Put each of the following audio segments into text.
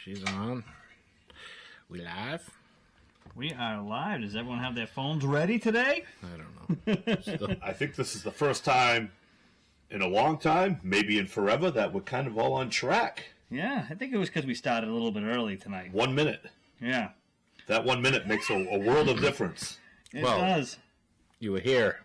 She's on. We live? We are live. Does everyone have their phones ready today? I don't know. I think this is the first time in a long time, maybe in forever, that we're kind of all on track. Yeah, I think it was because we started a little bit early tonight. 1 minute. Yeah. That 1 minute makes a world of difference. It does. You were here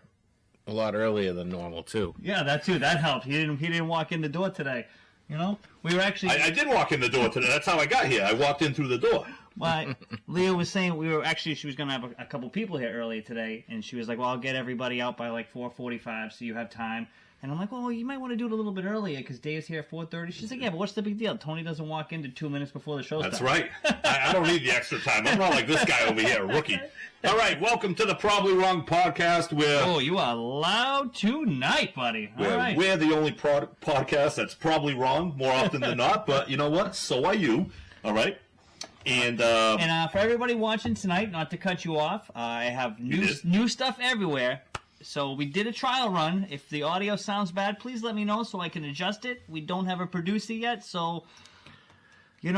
a lot earlier than normal, too. Yeah, that too. That helped. He didn't walk in the door today. You know, we were actually. I did walk in the door today. That's how I got here. I walked in through the door. Well, Leah was saying she was going to have a couple people here earlier today, and she was like, well, I'll get everybody out by like 4:45 so you have time. And I'm like, well, you might want to do it a little bit earlier because Dave's here at 4:30. She's like, yeah, but what's the big deal? Tony doesn't walk in to 2 minutes before the show starts. That's right. I don't need the extra time. I'm not like this guy over here, a rookie. All right, welcome to the Probably Wrong podcast where... Oh, you are loud tonight, buddy. All right. We're the only podcast that's probably wrong more often than not, but you know what? So are you. All right? And for everybody watching tonight, not to cut you off, I have new stuff everywhere. So we did a trial run. If the audio sounds bad, please let me know so I can adjust it. We don't have a producer yet, so you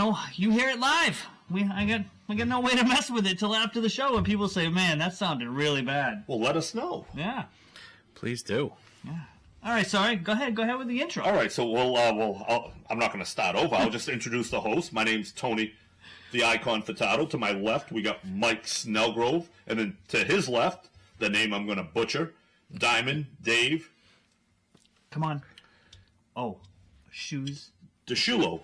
hear it live. I got no way to mess with it till after the show, and people say, "Man, that sounded really bad." Well, let us know. Yeah, please do. Yeah. All right, sorry. Go ahead with the intro. All right, so I'm not going to start over. I'll just introduce the host. My name's Tony, the icon Furtado. To my left, we got Mike Snellgrove, and then to his left, the name I'm going to butcher, Diamond Dave. Come on. Oh, shoes. DiSciullo.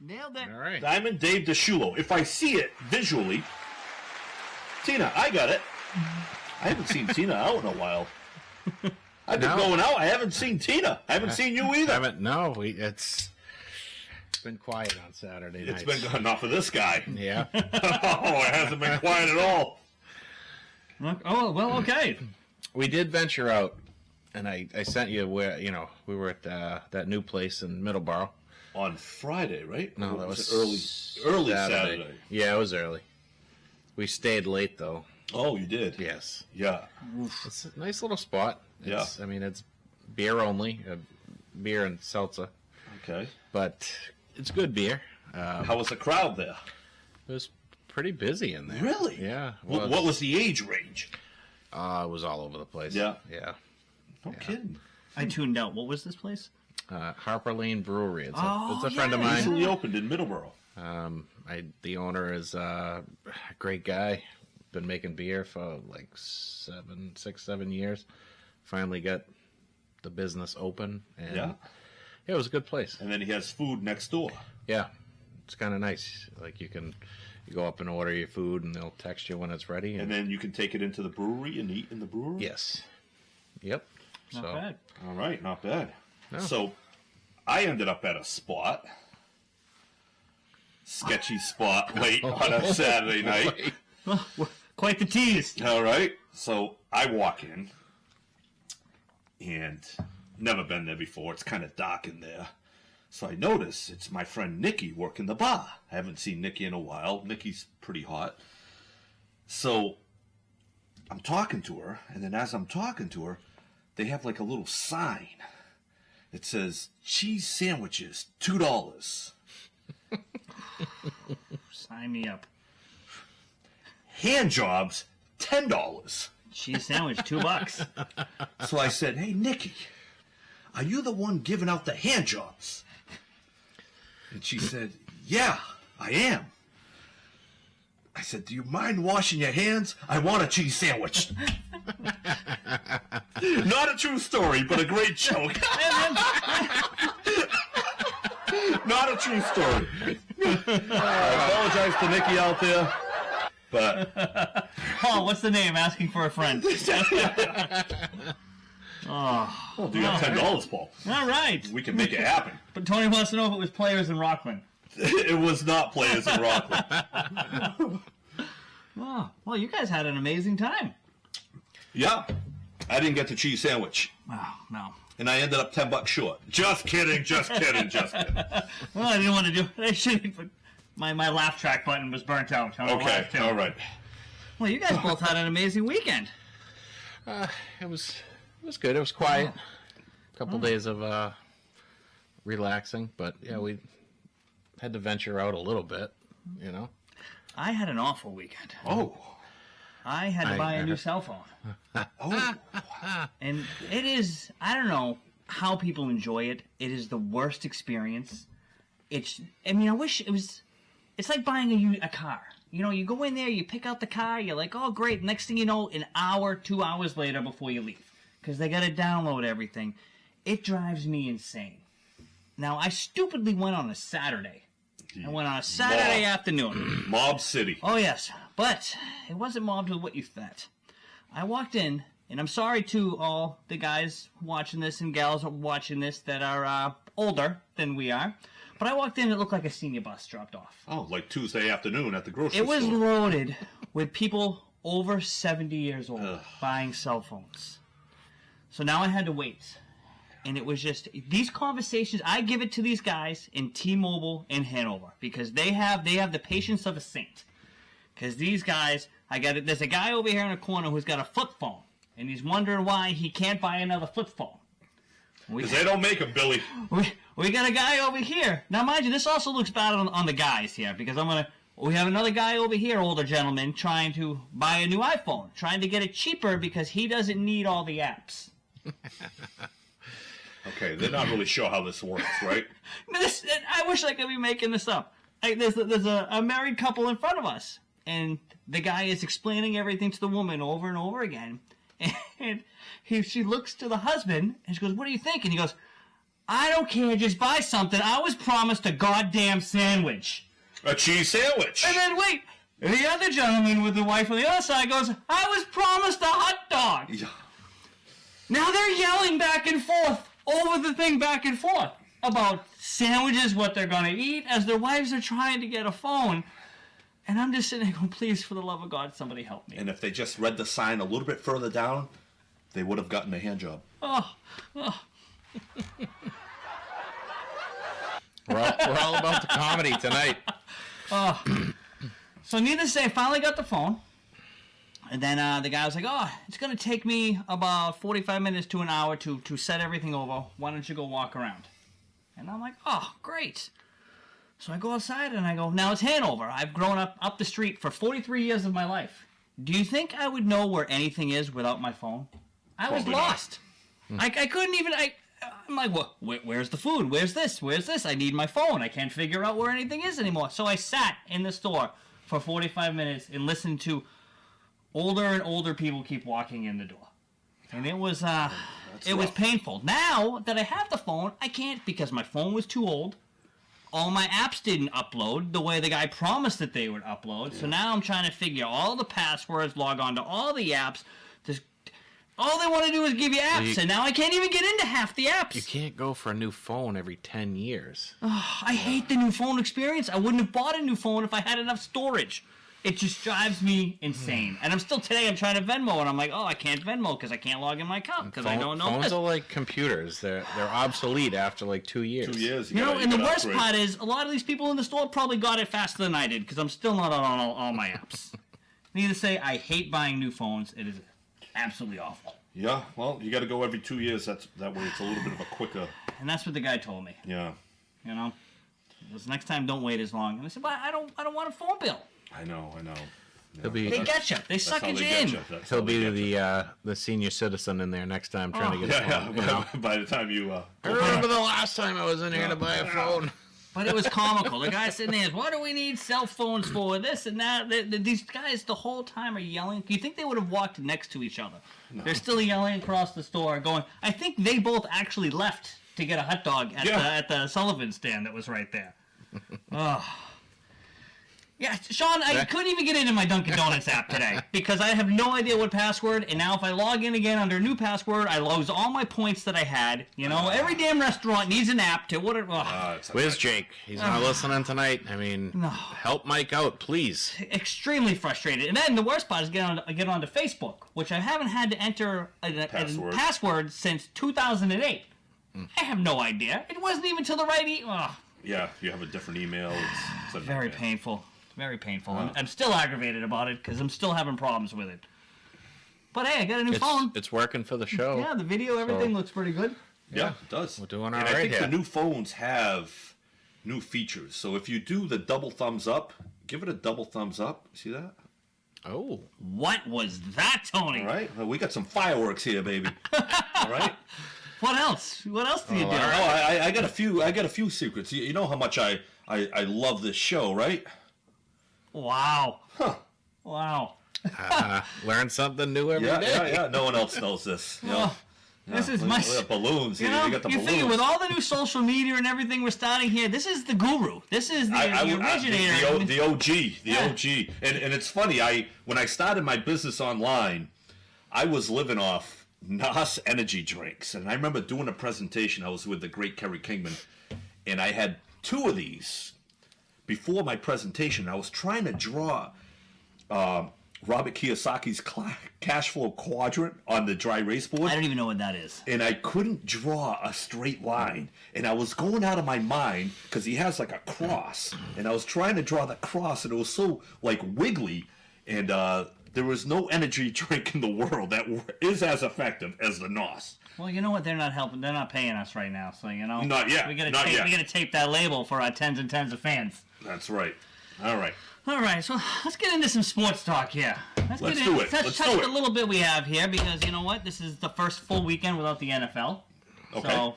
Nailed it. All right. Diamond Dave DiSciullo. If I see it visually, Tina, I got it. I haven't seen Tina out in a while. I've been going out. I haven't seen Tina. I haven't seen you either. It's been quiet on Saturday nights. It's been enough of this guy. Yeah. Oh, it hasn't been quiet at all. Oh, well, okay. We did venture out, and I sent you where, we were at that new place in Middleborough. On Friday, right? No, that was early Saturday. Yeah, it was early. We stayed late, though. Oh, you did? Yes. Yeah. It's a nice little spot. It's beer only, beer and seltzer. Okay. But it's good beer. How was the crowd there? It was pretty busy in there. Really? Yeah. What was the age range? It was all over the place. Yeah. Yeah. No kidding. I tuned out. What was this place? Harper Lane Brewery. It's a friend of mine. Recently opened in Middleborough. The owner is a great guy. Been making beer for like 7 years. Finally got the business open. And yeah, it was a good place. And then he has food next door. Yeah. It's kind of nice. Like you go up and order your food and they'll text you when it's ready. And then you can take it into the brewery and eat in the brewery? Yes. Yep. Not bad. All right, not bad. No. So I ended up at a sketchy spot late on a Saturday night. Well, quite the tease. All right. So I walk in and never been there before. It's kind of dark in there. So I notice it's my friend Nikki working the bar. I haven't seen Nikki in a while. Nikki's pretty hot. So I'm talking to her, and then as I'm talking to her, they have like a little sign. It says, cheese sandwiches, $2. Sign me up. Hand jobs, $10. Cheese sandwich, $2. So I said, hey, Nikki, are you the one giving out the hand jobs? And she said, yeah, I am. I said, do you mind washing your hands? I want a cheese sandwich. Not a true story, but a great joke. Not a true story. I apologize to Nikki out there, but... Paul, what's the name? Asking for a friend. Well, do you have $10, Paul? All right. We can make it happen. But Tony wants to know if it was Players in Rockland. It was not Players in Rockland. Oh, well, you guys had an amazing time. Yeah. I didn't get the cheese sandwich. Oh, no. And I ended up $10 short. Just kidding. Well, I didn't want to do it. I shouldn't. My laugh track button was burnt out. Okay, all right. Well, you guys both had an amazing weekend. It was good. It was quiet. A couple days of relaxing, but yeah, we had to venture out a little bit, you know. I had an awful weekend. Oh. I had to buy a new cell phone. Oh. And it is, I don't know how people enjoy it. It is the worst experience. I wish it was, it's like buying a car. You know, you go in there, you pick out the car, you're like, oh, great. Next thing you know, an hour, 2 hours later before you leave. Because they got to download everything. It drives me insane. Now, I stupidly went on a Saturday. I went on a Saturday afternoon. Mob City. Oh, yes. But it wasn't mobbed with what you thought. I walked in, and I'm sorry to all the guys watching this and gals watching this that are older than we are. But I walked in, it looked like a senior bus dropped off. Oh, like Tuesday afternoon at the grocery store. It was store. loaded with people over 70 years old buying cell phones. So now I had to wait. And it was just, these conversations, I give it to these guys in T-Mobile in Hanover. Because they have the patience of a saint. Because these guys, there's a guy over here in the corner who's got a flip phone. And he's wondering why he can't buy another flip phone. Because they don't make them, Billy. We got a guy over here. Now, mind you, this also looks bad on the guys here. Because we have another guy over here, older gentleman, trying to buy a new iPhone. Trying to get it cheaper because he doesn't need all the apps. Okay, they're not really sure how this works, right? I wish I could be making this up. There's a married couple in front of us, and the guy is explaining everything to the woman over and over again. And she looks to the husband, and she goes, "What do you think?" And he goes, "I don't care, just buy something. I was promised a goddamn sandwich." A cheese sandwich. And then, wait, the other gentleman with the wife on the other side goes, "I was promised a hot dog." Yeah. Now they're yelling back and forth over the thing back and forth about sandwiches, what they're going to eat, as their wives are trying to get a phone. And I'm just sitting there going, please, for the love of God, somebody help me. And if they just read the sign a little bit further down, they would have gotten a hand job. Oh. We're all about the comedy tonight. So needless to say, I finally got the phone. And then the guy was like, "Oh, it's going to take me about 45 minutes to an hour to set everything over. Why don't you go walk around?" And I'm like, "Oh, great." So I go outside and I go, now it's Hanover. I've grown up the street for 43 years of my life. Do you think I would know where anything is without my phone? I was lost. I couldn't even... I'm like, well, where's the food? Where's this? Where's this? I need my phone. I can't figure out where anything is anymore. So I sat in the store for 45 minutes and listened to older and older people keep walking in the door. And it was was painful. Now that I have the phone, I can't because my phone was too old. All my apps didn't upload the way the guy promised that they would upload. Yeah. So now I'm trying to figure all the passwords, log on to all the apps. All they want to do is give you apps, and now I can't even get into half the apps. You can't go for a new phone every 10 years. Oh, I hate the new phone experience. I wouldn't have bought a new phone if I had enough storage. It just drives me insane. And I'm trying to Venmo, and I'm like, oh, I can't Venmo because I can't log in my account because I don't know phones this. are like computers. They're obsolete after like 2 years. 2 years. You know, and the worst part is a lot of these people in the store probably got it faster than I did because I'm still not on all my apps. Needless to say, I hate buying new phones. It is absolutely awful. Yeah, well, you got to go every 2 years. That way it's a little bit of a quicker... And that's what the guy told me. Yeah. You know? It was, next time, don't wait as long. And I said, but I don't want a phone bill. I know. Yeah. They get you. They suck you in. He'll be the senior citizen in there next time trying to get a phone. Yeah. By the time you... I remember the last time I was in here to buy a phone. But it was comical. The guy sitting there, what do we need cell phones for? This and that. These guys the whole time are yelling. You think they would have walked next to each other? No. They're still yelling across the store going, I think they both actually left to get a hot dog at the Sullivan stand that was right there. Oh. Yeah, Shawn, I couldn't even get into my Dunkin' Donuts app today because I have no idea what password, and now if I log in again under a new password, I lose all my points that I had. You know, every damn restaurant needs an app to... Where's Jake? He's not listening tonight. I mean, help Mike out, please. Extremely frustrated. And then the worst part is get onto Facebook, which I haven't had to enter a password since 2008. I have no idea. It wasn't even till the right... Yeah, you have a different email. It's very painful. Very painful. I'm still aggravated about it because I'm still having problems with it. But hey, I got a new phone. It's working for the show. Yeah, the video, everything looks pretty good. Yeah, it does. We're doing all right. I think here. the new phones have new features. So if you do the double thumbs up, give it a double thumbs up. See that? Oh. What was that, Tony? All right. Well, we got some fireworks here, baby. All right. What else? What else do you do? I got a few. I got a few secrets. You know how much I love this show, right? Wow. Huh. Wow. Learn something new every day. Yeah. No one else knows this. You know? This is my... We got balloons. You know, you got the you balloons. figure with all the new social media and everything we're starting here, this is the guru. This is the originator. The OG. And it's funny, when I started my business online, I was living off NOS energy drinks. And I remember doing a presentation. I was with the great Kerry Kingman. And I had 2 of these before my presentation. I was trying to draw Robert Kiyosaki's cash flow quadrant on the dry erase board. I don't even know what that is. And I couldn't draw a straight line. And I was going out of my mind because he has like a cross. And I was trying to draw the cross, and it was so like wiggly. And there was no energy drink in the world that is as effective as the NOS. Well, you know what? They're not helping. They're not paying us right now. So, you know. Not yet. We gotta tape that label for our tens and tens of fans. That's right. All right. All right, so let's get into some sports talk here. Let's do it. Let's touch the little bit we have here, because you know what? This is the first full weekend without the NFL. Okay. So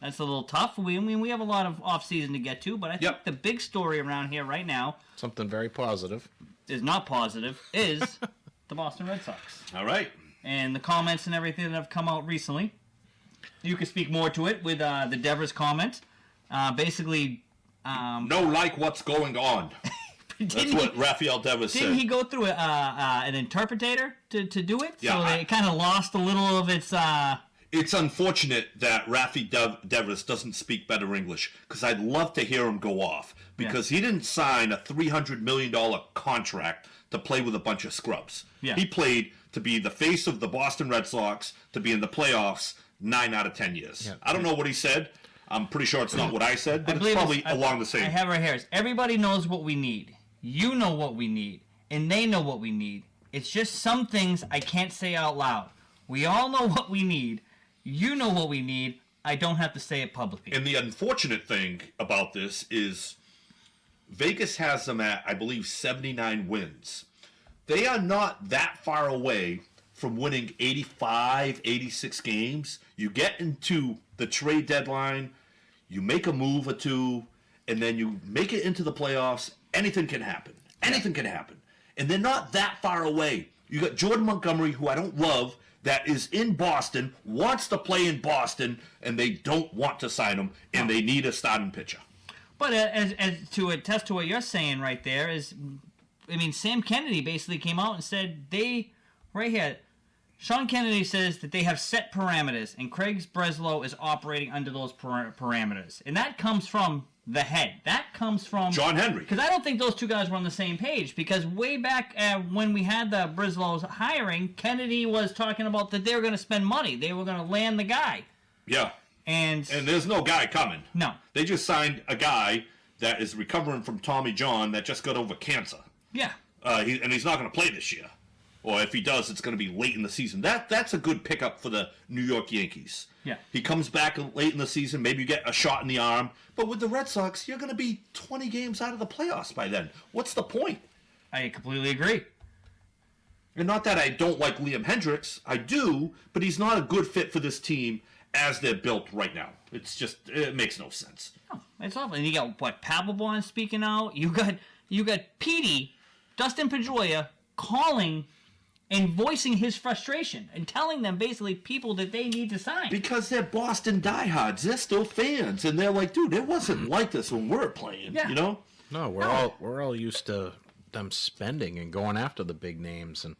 that's a little tough. We have a lot of off-season to get to, but I think the big story around here right now, Something very positive. is not positive, is the Boston Red Sox. All right. And the comments and everything that have come out recently. You can speak more to it with the Devers comment. Basically... no like what's going on. That's what Rafael Devers said. Didn't he go through an interpreter to do it? Yeah, so they kind of lost a little of its... It's unfortunate that Rafi Devers doesn't speak better English, because I'd love to hear him go off. Because he didn't sign a $300 million contract to play with a bunch of scrubs. Yeah. He played to be the face of the Boston Red Sox, to be in the playoffs 9 out of 10 years. Yeah. I don't know what he said. I'm pretty sure it's not what I said, but it's probably along the same. I have it right here. Everybody knows what we need. You know what we need. And they know what we need. It's just some things I can't say out loud. We all know what we need. You know what we need. I don't have to say it publicly. And the unfortunate thing about this is Vegas has them at, I believe, 79 wins. They are not that far away from winning 85, 86 games. You get into the trade deadline, you make a move or two, and then you make it into the playoffs. Anything can happen. Anything can happen. And they're not that far away. You got Jordan Montgomery, who I don't love, that is in Boston, wants to play in Boston, and they don't want to sign him, and they need a starting pitcher. But as to attest to what you're saying right there is, I mean, Sam Kennedy basically came out and said right here, Shawn Kennedy says that they have set parameters, and Craig Breslow is operating under those parameters. And that comes from the head. That comes from... John Henry. Because I don't think those two guys were on the same page, because way back when we had the Breslow's hiring, Kennedy was talking about that they were going to spend money. They were going to land the guy. Yeah. And there's no guy coming. No. They just signed a guy that is recovering from Tommy John that just got over cancer. Yeah. And he's not going to play this year. Or if he does, it's going to be late in the season. That's a good pickup for the New York Yankees. Yeah. He comes back late in the season. Maybe you get a shot in the arm. But with the Red Sox, you're going to be 20 games out of the playoffs by then. What's the point? I completely agree. And not that I don't like Liam Hendricks. I do. But he's not a good fit for this team as they're built right now. It makes no sense. Oh, it's awful. And you got, Papelbon speaking out. You got Petey, Dustin Pedroia, calling and voicing his frustration and telling them basically people that they need to sign. Because they're Boston diehards. They're still fans. And they're like, dude, it wasn't like this when we were playing. Yeah. You know? No, we're all used to them spending and going after the big names, and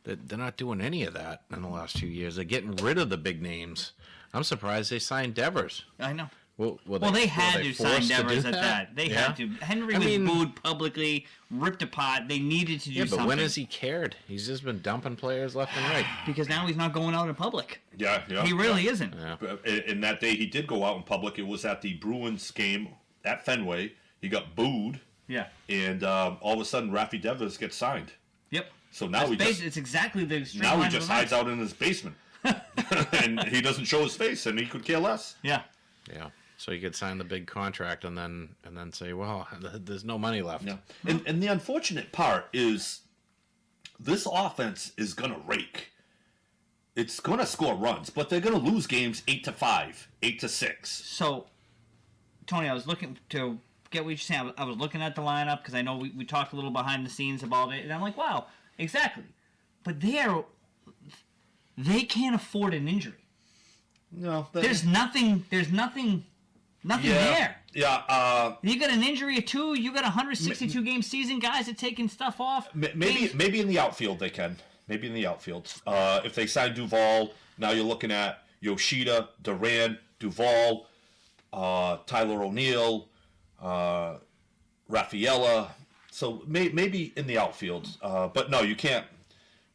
they're not doing any of that in the last few years. They're getting rid of the big names. I'm surprised they signed Devers. I know. Well, they had to sign Devers at that. They had to. Henry was booed publicly, ripped apart. They needed to do something. Yeah, but when has he cared? He's just been dumping players left and right. Because now he's not going out in public. Yeah. He really isn't. Yeah. And that day he did go out in public. It was at the Bruins game at Fenway. He got booed. Yeah. And all of a sudden, Rafi Devers gets signed. Yep. So now it's exactly the extreme. Now he just hides out in his basement. And he doesn't show his face, and he could care less. Yeah. Yeah. So you could sign the big contract and then say, well, there's no money left. Yeah. And the unfortunate part is this offense is going to rake. It's going to score runs, but they're going to lose games 8-5, 8-6. So, Tony, I was looking to get what you're saying. I was looking at the lineup because I know we talked a little behind the scenes about it, and I'm like, wow, exactly. But they can't afford an injury. No, There's nothing there. Yeah. You got an injury or two. You got a 162 game season. Guys are taking stuff off. Maybe in the outfield they can. Maybe in the outfield. If they sign Duvall, now you're looking at Yoshida, Duran, Duvall, Tyler O'Neill, Rafaela. So maybe in the outfield. But no, you can't.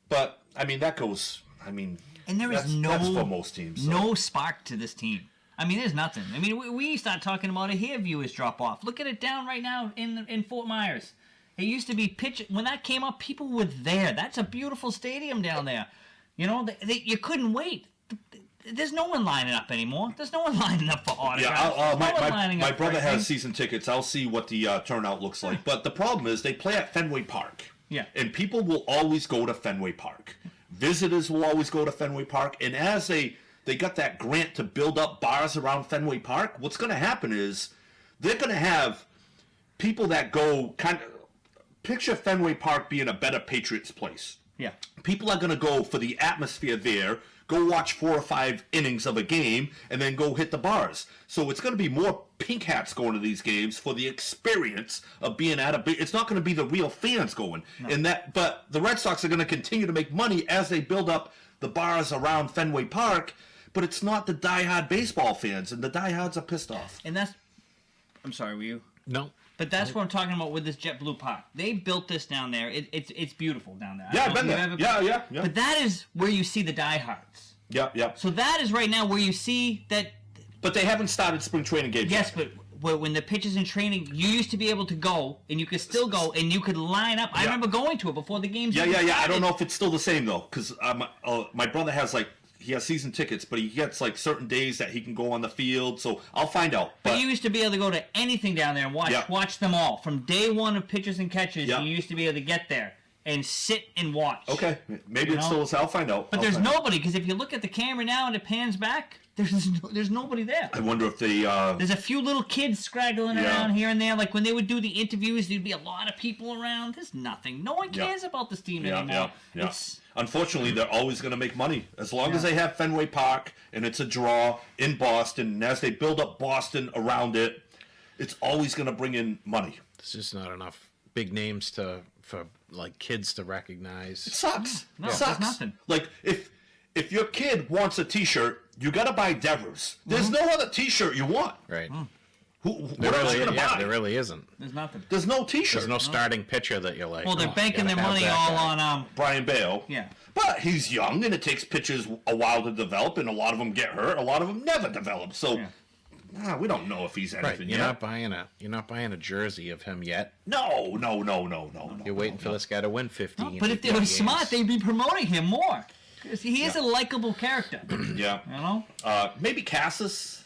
But I mean that goes. I mean, and there is that's for most teams. So. No spark to this team. I mean, there's nothing. I mean, we start talking about it here. Viewers drop off. Look at it down right now in Fort Myers. It used to be pitch. When that came up, people were there. That's a beautiful stadium down there. You know, you couldn't wait. There's no one lining up anymore. There's no one lining up for autographs. Yeah, my brother has season tickets. I'll see what the turnout looks like. But the problem is they play at Fenway Park. Yeah. And people will always go to Fenway Park. Visitors will always go to Fenway Park. And as they got that grant to build up bars around Fenway Park, what's going to happen is they're going to have people that go kind of... Picture Fenway Park being a better Patriots place. Yeah. People are going to go for the atmosphere there, go watch 4 or 5 innings of a game, and then go hit the bars. So it's going to be more pink hats going to these games for the experience of being at a... It's not going to be the real fans going. No. But the Red Sox are going to continue to make money as they build up the bars around Fenway Park, but it's not the diehard baseball fans, and the diehards are pissed off. And that's... I'm sorry, were you? No. But that's what I'm talking about with this JetBlue Park. They built this down there. It's beautiful down there. Yeah, I've been there. Yeah. But that is where you see the diehards. Yeah. So that is right now where you see that... But they haven't started spring training games Yes, yet. but when the pitch is in training, you used to be able to go, and you could still go, and you could line up. I remember going to it before the games Yeah. started. I don't know if it's still the same, though, because my brother has, he has season tickets, but he gets, certain days that he can go on the field, so I'll find out. But you used to be able to go to anything down there and watch them all. From day one of pitches and catches, you used to be able to get there and sit and watch. Okay, maybe it's still... I'll find out. But there's nobody, because if you look at the camera now and it pans back, there's nobody there. I wonder if they... There's a few little kids scraggling around here and there. Like when they would do the interviews, there'd be a lot of people around. There's nothing. No one cares about this team anymore. Yeah. Unfortunately, they're always going to make money. As long as they have Fenway Park and it's a draw in Boston, and as they build up Boston around it, it's always going to bring in money. There's just not enough big names for kids to recognize. It sucks. No, it sucks. There's nothing. Like if your kid wants a T-shirt, you got to buy Devers. There's no other T-shirt you want. Right. What else are you going to buy? There really isn't. There's nothing. There's no T-shirt. There's no starting pitcher that you like. Well, they're banking their money all on Brian Bale. Yeah. But he's young, and it takes pitchers a while to develop, and a lot of them get hurt. A lot of them never develop. So we don't know if he's anything You're yet. You're not buying a jersey of him yet. No. You're waiting for this guy to win 15. But if they were smart, they'd be promoting him more. Because he is a likable character. Yeah. You know? Maybe Cassis.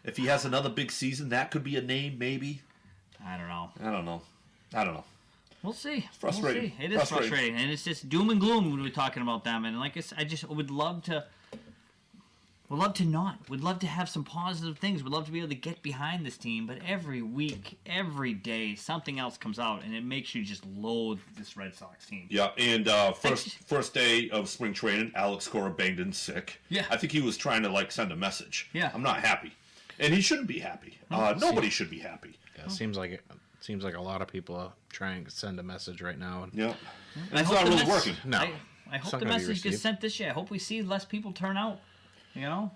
If he has another big season, that could be a name, maybe. I don't know. We'll see. It's frustrating. We'll see. It is frustrating. And it's just doom and gloom when we're talking about them. And like I just would love to... We'd love to not. We'd love to have some positive things. We'd love to be able to get behind this team. But every week, every day, something else comes out. And it makes you just loathe this Red Sox team. Yeah, and first day of spring training, Alex Cora banged in sick. Yeah. I think he was trying to, send a message. Yeah. I'm not happy. And he shouldn't be happy. Nobody should be happy. Yeah, it seems like a lot of people are trying to send a message right now. And yeah. And it's not really working. No. I hope the message gets sent this year. I hope we see less people turn out. You know?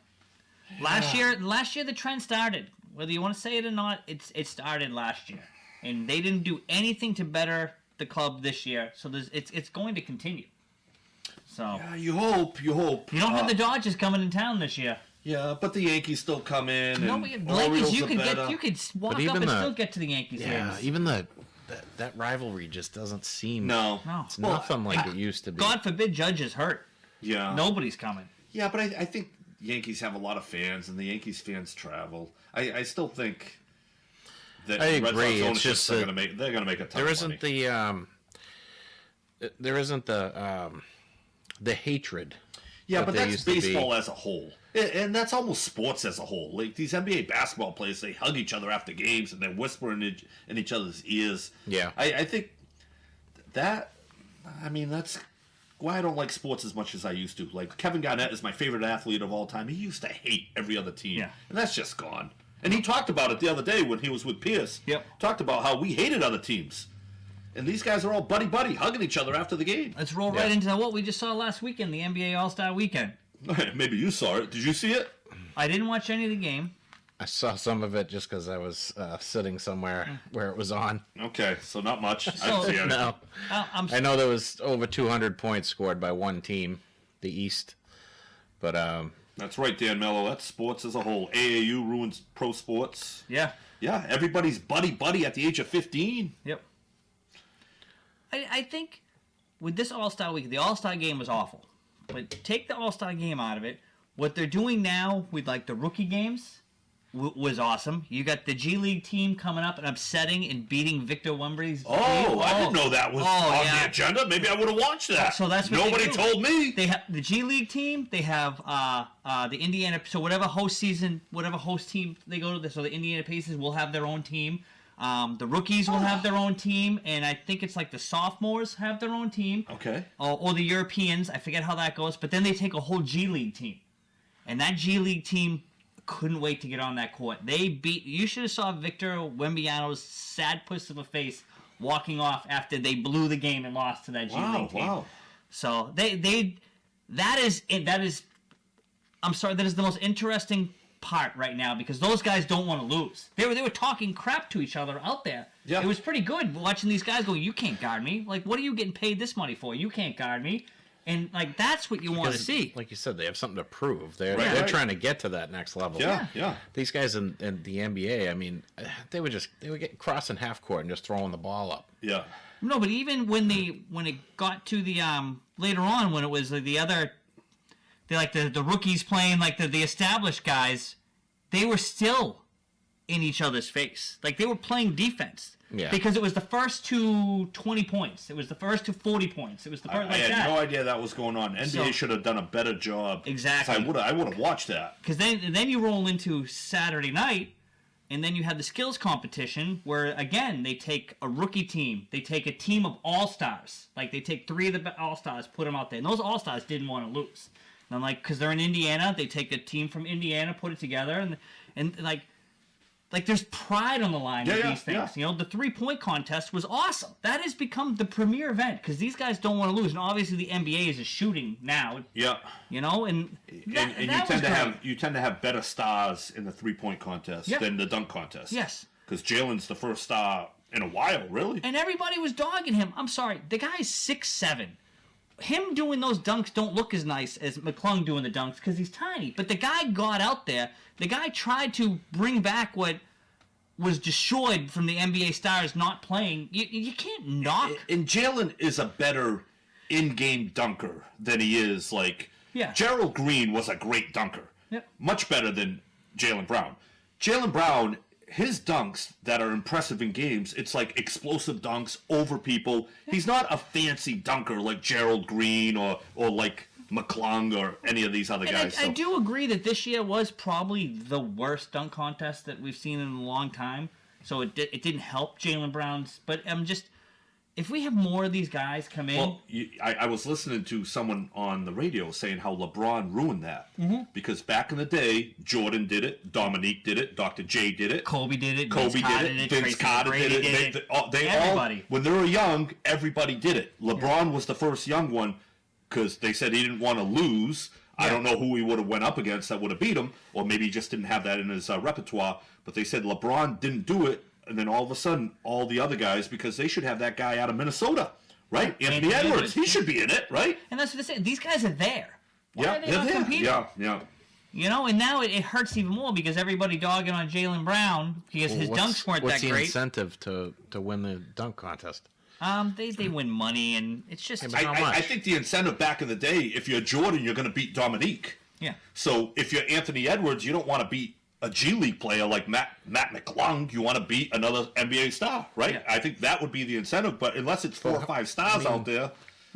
Last year the trend started. Whether you want to say it or not, it started last year. And they didn't do anything to better the club this year. So it's going to continue. So Yeah, you hope. You don't have the Dodgers coming in town this year. Yeah, but the Yankees still come in. No, And but Yankees, you could walk up and even still get to the Yankees games. Even that rivalry just doesn't seem. No. It's nothing like it used to be. God forbid Judge is hurt. Yeah. Nobody's coming. Yeah, but I think Yankees have a lot of fans, and the Yankees fans travel. I still think that I Red agree. Sox It's just they're going to make a ton there of isn't money. there isn't the hatred. Yeah, that but there that's used to be. baseball as a whole. And that's almost sports as a whole. Like these NBA basketball players, they hug each other after games and they whisper in each other's ears. Yeah. I think that's why I don't like sports as much as I used to. Like Kevin Garnett is my favorite athlete of all time. He used to hate every other team. Yeah. And that's just gone. And he talked about it the other day when he was with Pierce. Yep. Talked about how we hated other teams. And these guys are all buddy-buddy, hugging each other after the game. Let's roll right into what we just saw last weekend, the NBA All-Star Weekend. Maybe you saw it. Did you see it? I didn't watch any of the game. I saw some of it just because I was sitting somewhere where it was on. Okay, so not much. I So- didn't see anything. No, I know there was over 200 points scored by one team, the East. But That's right, Dan Mello. That's sports as a whole. AAU ruins pro sports. Yeah. Yeah, everybody's buddy-buddy at the age of 15. Yep. I think with this All-Star Week, the All-Star game was awful. But take the All-Star game out of it. What they're doing now with like the rookie games was awesome. You got the G League team coming up and upsetting and beating Victor Wembany's team. I didn't know that was on the agenda. Maybe I would have watched that. So that's what Nobody told me. They have the G League team. They have the Indiana. So whatever host team they go to, so the Indiana Pacers will have their own team. The rookies will have their own team, and I think it's like the sophomores have their own team. Okay. Or the Europeans. I forget how that goes. But then they take a whole G League team, and that G League team couldn't wait to get on that court. You should have saw Victor Wembanyama's sad puss of a face walking off after they blew the game and lost to that G League team. Wow. So that is the most interesting part right now because those guys don't want to lose. They were talking crap to each other out there. Yeah. It was pretty good watching these guys go, "You can't guard me. Like, what are you getting paid this money for? You can't guard me." And like that's what you want to see. like you said, they have something to prove. They're Right. trying to get to that next level. Yeah. These guys in the NBA, I mean, they would get crossing half court and just throwing the ball up. Yeah. No, but even when it got to the later on when it was the other, the rookies playing like the established guys, they were still in each other's face. Like they were playing defense. Yeah. Because it was the first to 20 points. It was the first to 40 points. It was the first I had no idea that was going on. NBA So- should have done a better job. Exactly. I would have watched that. Because then you roll into Saturday night, and then you have the skills competition where, again, they take a rookie team. They take a team of all-stars. Like, they take 3 of the all-stars, put them out there. And those all-stars didn't want to lose. And, like, because they're in Indiana, they take a team from Indiana, put it together, and like there's pride on the line with these things. Yeah. You know, the 3-point contest was awesome. That has become the premier event because these guys don't want to lose. And obviously the NBA is a shooting now. Yeah. You know, and You tend to have better stars in the 3-point contest than the dunk contest. Yes. Because Jalen's the first star in a while, really. And everybody was dogging him. I'm sorry, the guy's 6'7". Him doing those dunks don't look as nice as McClung doing the dunks because he's tiny. But the guy got out there. The guy tried to bring back what was destroyed from the NBA stars not playing. You can't knock. And Jalen is a better in-game dunker than he is, like... Yeah. Gerald Green was a great dunker. Yep. Much better than Jalen Brown. Jalen Brown, his dunks that are impressive in games, it's like explosive dunks over people. He's not a fancy dunker like Gerald Green or like McClung or any of these other guys. I do agree that this year was probably the worst dunk contest that we've seen in a long time. So it didn't help Jalen Brown's. But if we have more of these guys come in... Well, I was listening to someone on the radio saying how LeBron ruined that. Mm-hmm. Because back in the day, Jordan did it, Dominique did it, Dr. J did it. Kobe did it, Vince Carter did it. Everybody. When they were young, everybody did it. LeBron was the first young one because they said he didn't want to lose. I don't know who he would have went up against that would have beat him, or maybe he just didn't have that in his repertoire. But they said LeBron didn't do it, and then all of a sudden, all the other guys, because they should have that guy out of Minnesota, right? Anthony Edwards, he should be in it, right? And that's what they say. These guys are there. Why are they they're not there. competing? Yeah. You know, and now it hurts even more because everybody dogging on Jalen Brown because his dunks weren't that What's the great. incentive to win the dunk contest? They win money, and it's just... I think the incentive back in the day, if you're Jordan, you're going to beat Dominique. Yeah. So if you're Anthony Edwards, you don't want to beat a G League player like Matt McClung. You want to beat another NBA star, right? Yeah. I think that would be the incentive. But unless it's 4 or 5 stars out there,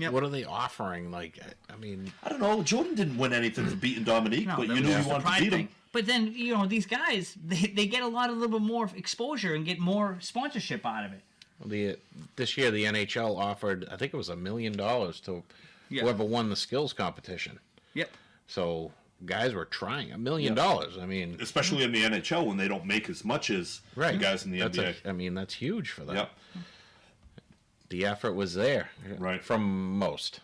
What are they offering? Like, I mean, I don't know. Jordan didn't win anything for beating Dominique, but you knew you wanted to beat him. But then, these guys, they get a little bit more exposure and get more sponsorship out of it. This year the NHL offered, I think it was $1 million to whoever won the skills competition. Yep. So guys were trying $1 million. I mean, especially in the NHL when they don't make as much as the guys in the NBA. That's huge for them. Yep. The effort was there, from most.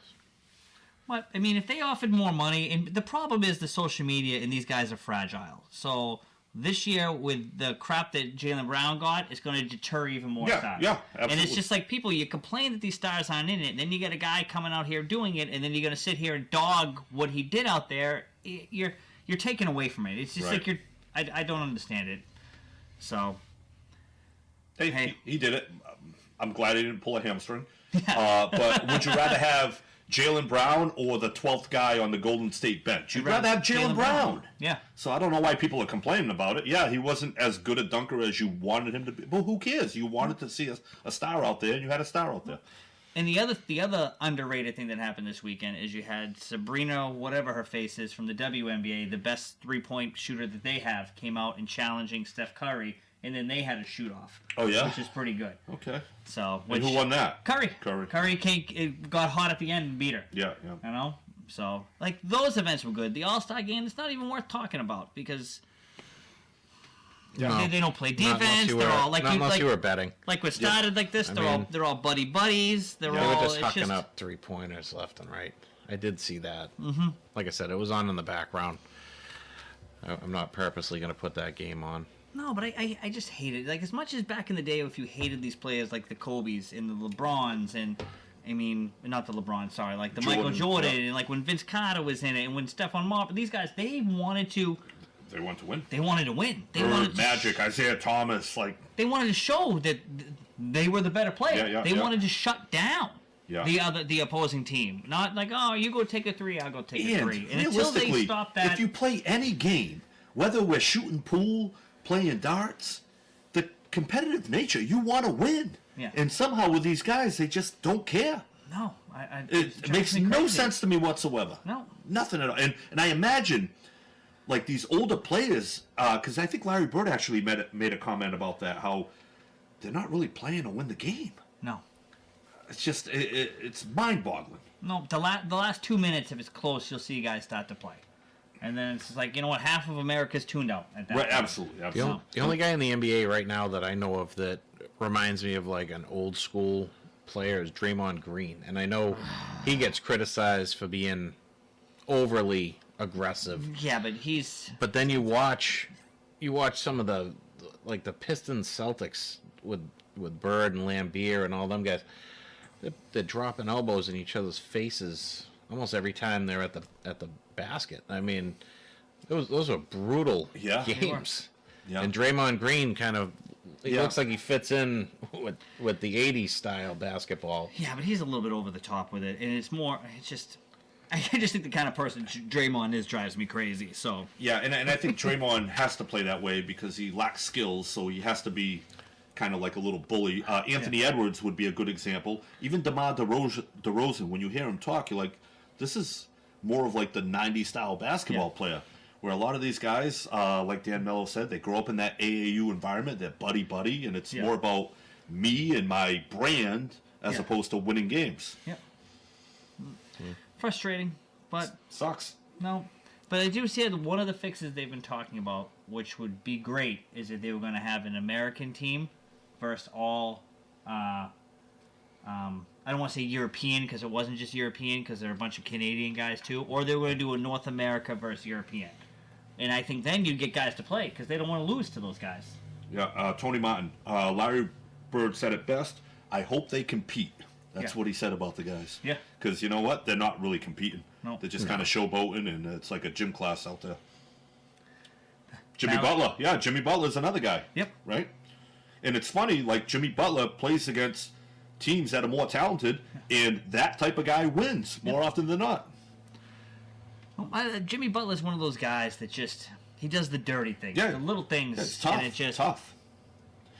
But I mean, if they offered more money, and the problem is the social media, and these guys are fragile. So this year, with the crap that Jaylen Brown got, it's going to deter even more stars. Yeah, absolutely. And it's just like people, you complain that these stars aren't in it, and then you get a guy coming out here doing it, and then you're going to sit here and dog what he did out there. You're taken away from it. It's just like I don't understand it. So, hey, he did it. I'm glad he didn't pull a hamstring. But would you rather have Jaylen Brown or the 12th guy on the Golden State bench? You'd rather have Jaylen Brown. Yeah. So I don't know why people are complaining about it. Yeah, he wasn't as good a dunker as you wanted him to be. But who cares? You wanted to see a star out there, and you had a star out there. And the other underrated thing that happened this weekend is you had Sabrina, whatever her face is, from the WNBA, the best three-point shooter that they have, came out and challenging Steph Curry, and then they had a shoot-off. Oh, yeah? Which is pretty good. Okay. So, and who won that? Curry. Got hot at the end and beat her. Yeah. So, like, those events were good. The All-Star game, it's not even worth talking about because they don't play defense. They're all like unless you were betting. Like what started like this, they're all buddy buddies. They were just hucking up 3-pointers left and right. I did see that. Mm-hmm. Like I said, it was on in the background. I'm not purposely going to put that game on. No, but I just hate it. Like, as much as back in the day, if you hated these players like the Kobes and the LeBrons and, I mean, not the LeBron, sorry, like the Michael Jordan and like when Vince Carter was in it and when Stephon Marbury, these guys, they wanted to win. They wanted to win. They wanted Magic, Isaiah Thomas, like they wanted to show that they were the better player. They wanted to shut down the opposing team. Not like, oh, you go take a three, I'll go take a three. And until they stop that, if you play any game, whether we're shooting pool, playing darts, the competitive nature, you want to win. Yeah. And somehow with these guys, they just don't care. No. It makes no sense to me whatsoever. No. Nothing at all. And I imagine, like, these older players, because I think Larry Bird actually made a comment about that, how they're not really playing to win the game. No. It's just, it's mind-boggling. No, the last 2 minutes, if it's close, you'll see guys start to play. And then it's like, you know what, half of America's tuned out at that point. Absolutely. The only guy in the NBA right now that I know of that reminds me of like an old school player is Draymond Green. And I know he gets criticized for being overly aggressive. Yeah, but then you watch some of the Pistons Celtics with Bird and Lambeer and all them guys. They're dropping elbows in each other's faces almost every time they're at the basket. I mean, those are brutal games. Yeah. And Draymond Green kind of looks like he fits in with the 80s style basketball. Yeah, but he's a little bit over the top with it, and I just think the kind of person Draymond is drives me crazy. So yeah, and I think Draymond has to play that way because he lacks skills, so he has to be kind of like a little bully. Anthony Edwards would be a good example. Even DeMar DeRozan, when you hear him talk, you're like, this is more of like the 90s style basketball player, where a lot of these guys, like Dan Mello said, they grow up in that AAU environment, they're buddy, and it's more about me and my brand as opposed to winning games. Yep. Frustrating, but sucks. No, but I do see that one of the fixes they've been talking about, which would be great, is that they were going to have an American team versus all. I don't want to say European because it wasn't just European because there are a bunch of Canadian guys too, or they were going to do a North America versus European, and I think then you'd get guys to play because they don't want to lose to those guys. Yeah, Tony Martin, Larry Bird said it best. I hope they compete. That's what he said about the guys. Yeah. Because you know what? They're not really competing. No. They're just kind of showboating, and it's like a gym class out there. Jimmy Butler. Yeah, Jimmy Butler's another guy. Yep. Right? And it's funny, like, Jimmy Butler plays against teams that are more talented, and that type of guy wins more often than not. Jimmy Butler's one of those guys that he does the dirty things, the little things, it's tough. and it's just tough.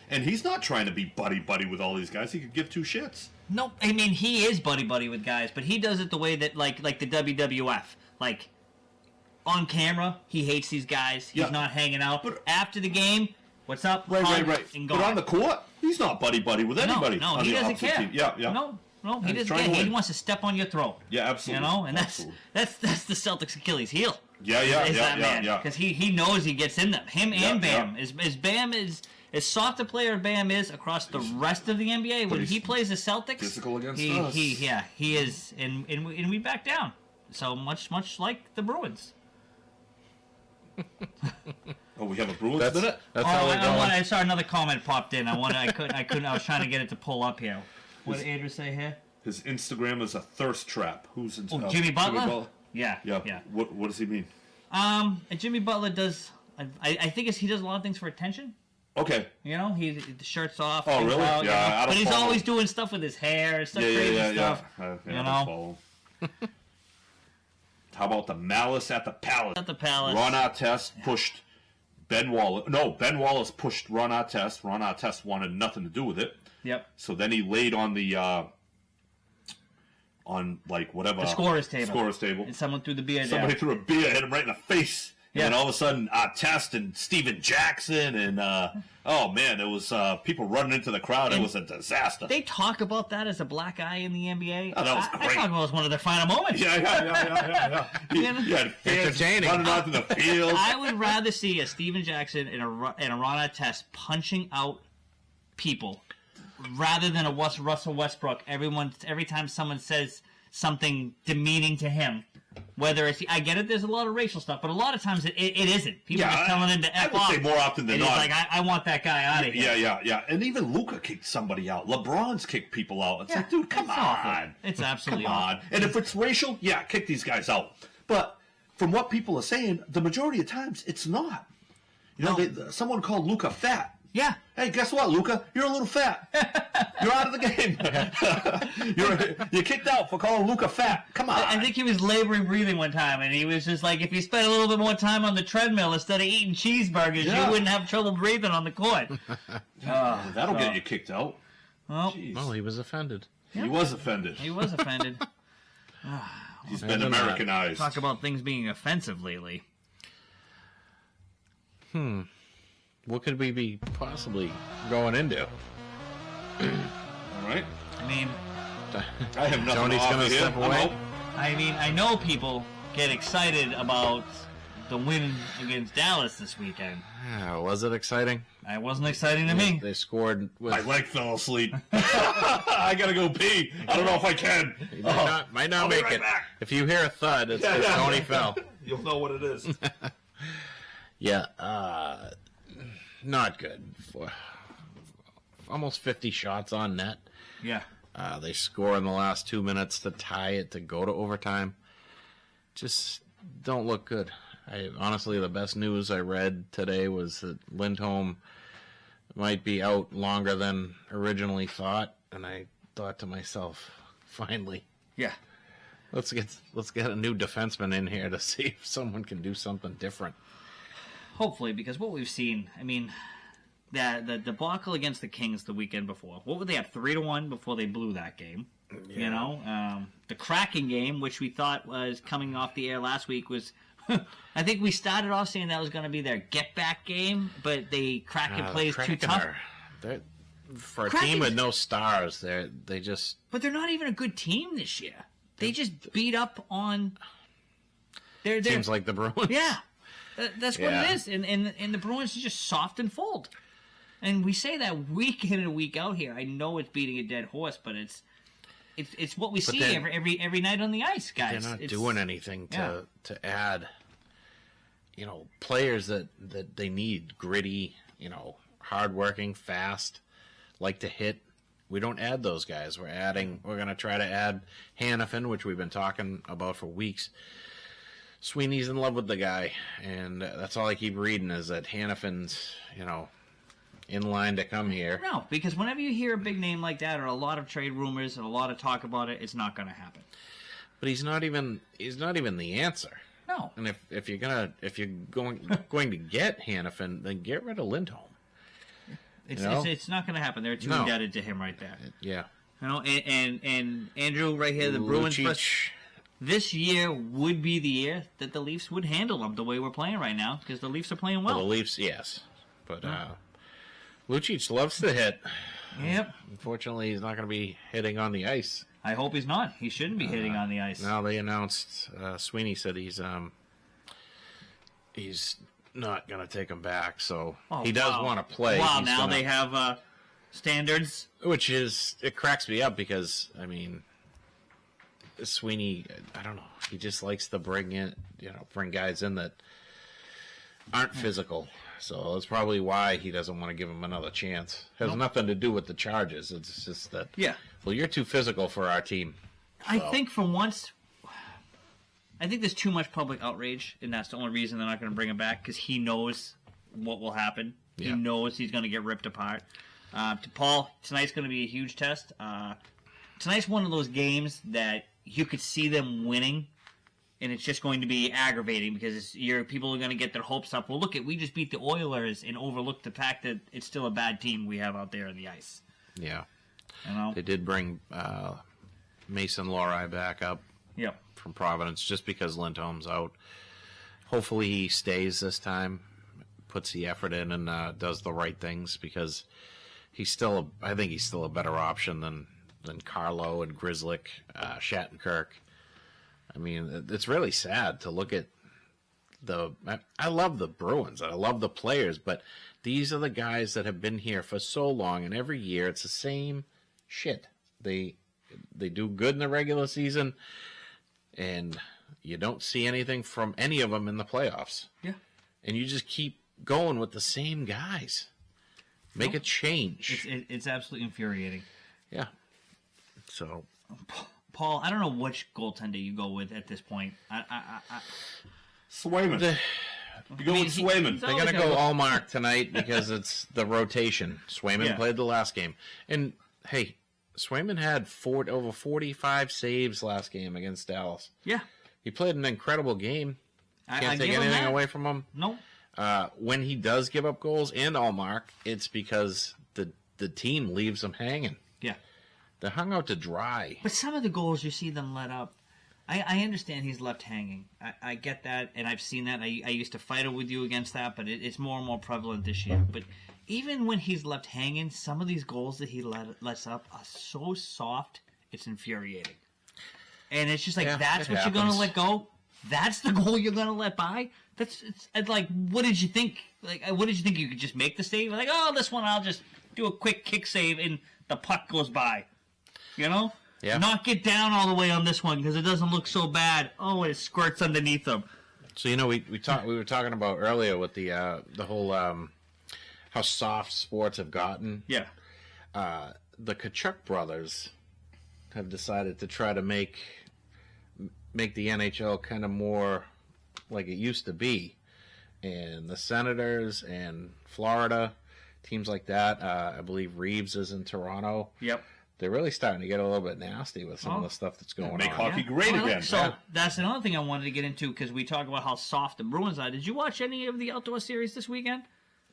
And he's not trying to be buddy with all these guys. He could give two shits. No, I mean he is buddy with guys, but he does it the way that like the WWF, like on camera, he hates these guys. He's not hanging out. But after the game, what's up? Right. And but on the court, he's not buddy with anybody. No, he doesn't care. Team. Yeah. No, he doesn't care. He wants to step on your throat. Yeah, absolutely. And that's the Celtics' Achilles heel. Yeah. Because he knows he gets in them. Him and Bam. Bam is as soft a player Bam is across the rest of the NBA. When he plays the Celtics, physical against us. He is, and we back down. So much like the Bruins. Oh, we have a Bruins minute. That's how we're going. I saw another comment popped in. I couldn't. I was trying to get it to pull up here. What did Andrew say here? His Instagram is a thirst trap. Who's in? Jimmy Butler? Yeah. What does he mean? Jimmy Butler does. I think he does a lot of things for attention. Okay. The shirt's off. Oh, really? Out, yeah. But he's always doing stuff with his hair, crazy stuff. How about the malice at the palace? At the palace. Ron Artest pushed Ben Wallace. No, Ben Wallace pushed Ron Artest. Ron Artest wanted nothing to do with it. Yep. So then he laid on the the scorer's table. And someone threw the beer Somebody threw a beer, hit him right in the face. And then all of a sudden, Artest and Steven Jackson and oh man, it was people running into the crowd. It was a disaster. They talk about that as a black eye in the NBA. Oh, that was great. I talk about it as one of their final moments. Yeah. Yeah, entertaining. Running onto the field. I would rather see a Steven Jackson and a Ron Artest punching out people rather than a Russell Westbrook. Every time someone says something demeaning to him, whether it's, I get it, there's a lot of racial stuff, but a lot of times it isn't. People are just telling him to F off. I would say more often than not. He's like, I want that guy out of here. Yeah. And even Luka kicked somebody out. LeBron's kicked people out. It's like, dude, come on. Awful. It's absolutely awful. And if it's racial, kick these guys out. But from what people are saying, the majority of times, it's not. Someone called Luka fat. Yeah. Hey, guess what, Luka? You're a little fat. You're out of the game. You're kicked out for calling Luka fat. Come on. I think he was laboring breathing one time, and he was just like, if you spent a little bit more time on the treadmill instead of eating cheeseburgers, you wouldn't have trouble breathing on the court. That'll get you kicked out. Well, he was offended. He was offended. He's been Americanized. Talk about things being offensive lately. What could we be possibly going into? All right. I mean, I have nothing Tony's going to step away. I mean, I know people get excited about the win against Dallas this weekend. Was it exciting? It wasn't exciting to me. They scored with... My leg fell asleep. I got to go pee. I don't know if I can. You might not make it. Back. If you hear a thud, it's because Tony fell. You'll know what it is. Not good. Almost 50 shots on net. Yeah. They score in the last 2 minutes to tie it to go to overtime. Just don't look good. Honestly, the best news I read today was that Lindholm might be out longer than originally thought, and I thought to myself, finally. Yeah. Let's get a new defenseman in here to see if someone can do something different. Hopefully, because what we've seen, I mean, the debacle against the Kings the weekend before. What would they have, 3-1 before they blew that game? Yeah. The Kraken game, which we thought was coming off the air last week, was. I think we started off saying that was going to be their get-back game, but Kraken plays too tough. For a team with no stars, they just. But they're not even a good team this year. They just beat up on. Seems like the Bruins. Yeah. That's what it is, and the Bruins are just soft and fold, and we say that week in and week out here. I know it's beating a dead horse, but it's what we see every night on the ice, guys. They're not doing anything to add, players that they need, gritty, hardworking, fast, like to hit. We don't add those guys. We're going to try to add Hannafin, which we've been talking about for weeks. Sweeney's in love with the guy, and that's all I keep reading is that Hannafin's, in line to come here. No, because whenever you hear a big name like that or a lot of trade rumors and a lot of talk about it, it's not going to happen. But he's not even the answer. No. And if you're going to get Hannafin, then get rid of Lindholm. It's not going to happen. They're too indebted to him right there. Yeah. You know, and Andrew right here, the Bruins. This year would be the year that the Leafs would handle them the way we're playing right now, because the Leafs are playing well. The Leafs, yes. But Lucic loves to hit. Yep. Unfortunately, he's not going to be hitting on the ice. I hope he's not. He shouldn't be hitting on the ice. Now they announced, Sweeney said he's not going to take him back, so he does want to play. Wow, now they have standards. Which it cracks me up because, I mean, Sweeney, I don't know, he just likes to bring guys in that aren't physical. So that's probably why he doesn't want to give him another chance. It has nothing to do with the charges. It's just that, well, you're too physical for our team. I think for once, I think there's too much public outrage, and that's the only reason they're not going to bring him back, because he knows what will happen. Yeah. He knows he's going to get ripped apart. To Paul, tonight's going to be a huge test. Tonight's one of those games that you could see them winning, and it's just going to be aggravating because people are going to get their hopes up. Well, we just beat the Oilers and overlooked the fact that it's still a bad team we have out there on the ice. Yeah. You know? They did bring Mason Lohrei back up from Providence just because Lindholm's out. Hopefully he stays this time, puts the effort in, and does the right things, because I think he's still a better option than Carlo and Grzelcyk, Shattenkirk. I mean, it's really sad to look at I love the Bruins. I love the players, but these are the guys that have been here for so long, and every year it's the same shit. They do good in the regular season, and you don't see anything from any of them in the playoffs. Yeah. And you just keep going with the same guys. Make a change. It's absolutely infuriating. Yeah. So, Paul, I don't know which goaltender you go with at this point. Swayman. You go with Swayman. They're going to go Allmark tonight because it's the rotation. Swayman played the last game. And, hey, Swayman had over 45 saves last game against Dallas. Yeah. He played an incredible game. Can't take give anything away from him. No. When he does give up goals and Allmark, it's because the team leaves him hanging. Yeah. They're hung out to dry. But some of the goals you see them let up, I understand he's left hanging. I get that, and I've seen that. I used to fight with you against that, but it's more and more prevalent this year. But even when he's left hanging, some of these goals that he lets up are so soft, it's infuriating. And it's just like, that's what you're going to let go? That's the goal you're going to let by? It's like, what did you think? What did you think? You could just make the save? Like, oh, this one I'll just do a quick kick save and the puck goes by. You know? Yeah. Not get down all the way on this one because it doesn't look so bad. Oh, it squirts underneath them. So, we were talking about earlier with the whole how soft sports have gotten. Yeah. The Tkachuk brothers have decided to try to make the NHL kind of more like it used to be. And the Senators and Florida, teams like that, I believe Reeves is in Toronto. Yep. They're really starting to get a little bit nasty with some of the stuff that's going on. Make hockey great again. So that's another thing I wanted to get into because we talk about how soft the Bruins are. Did you watch any of the outdoor series this weekend?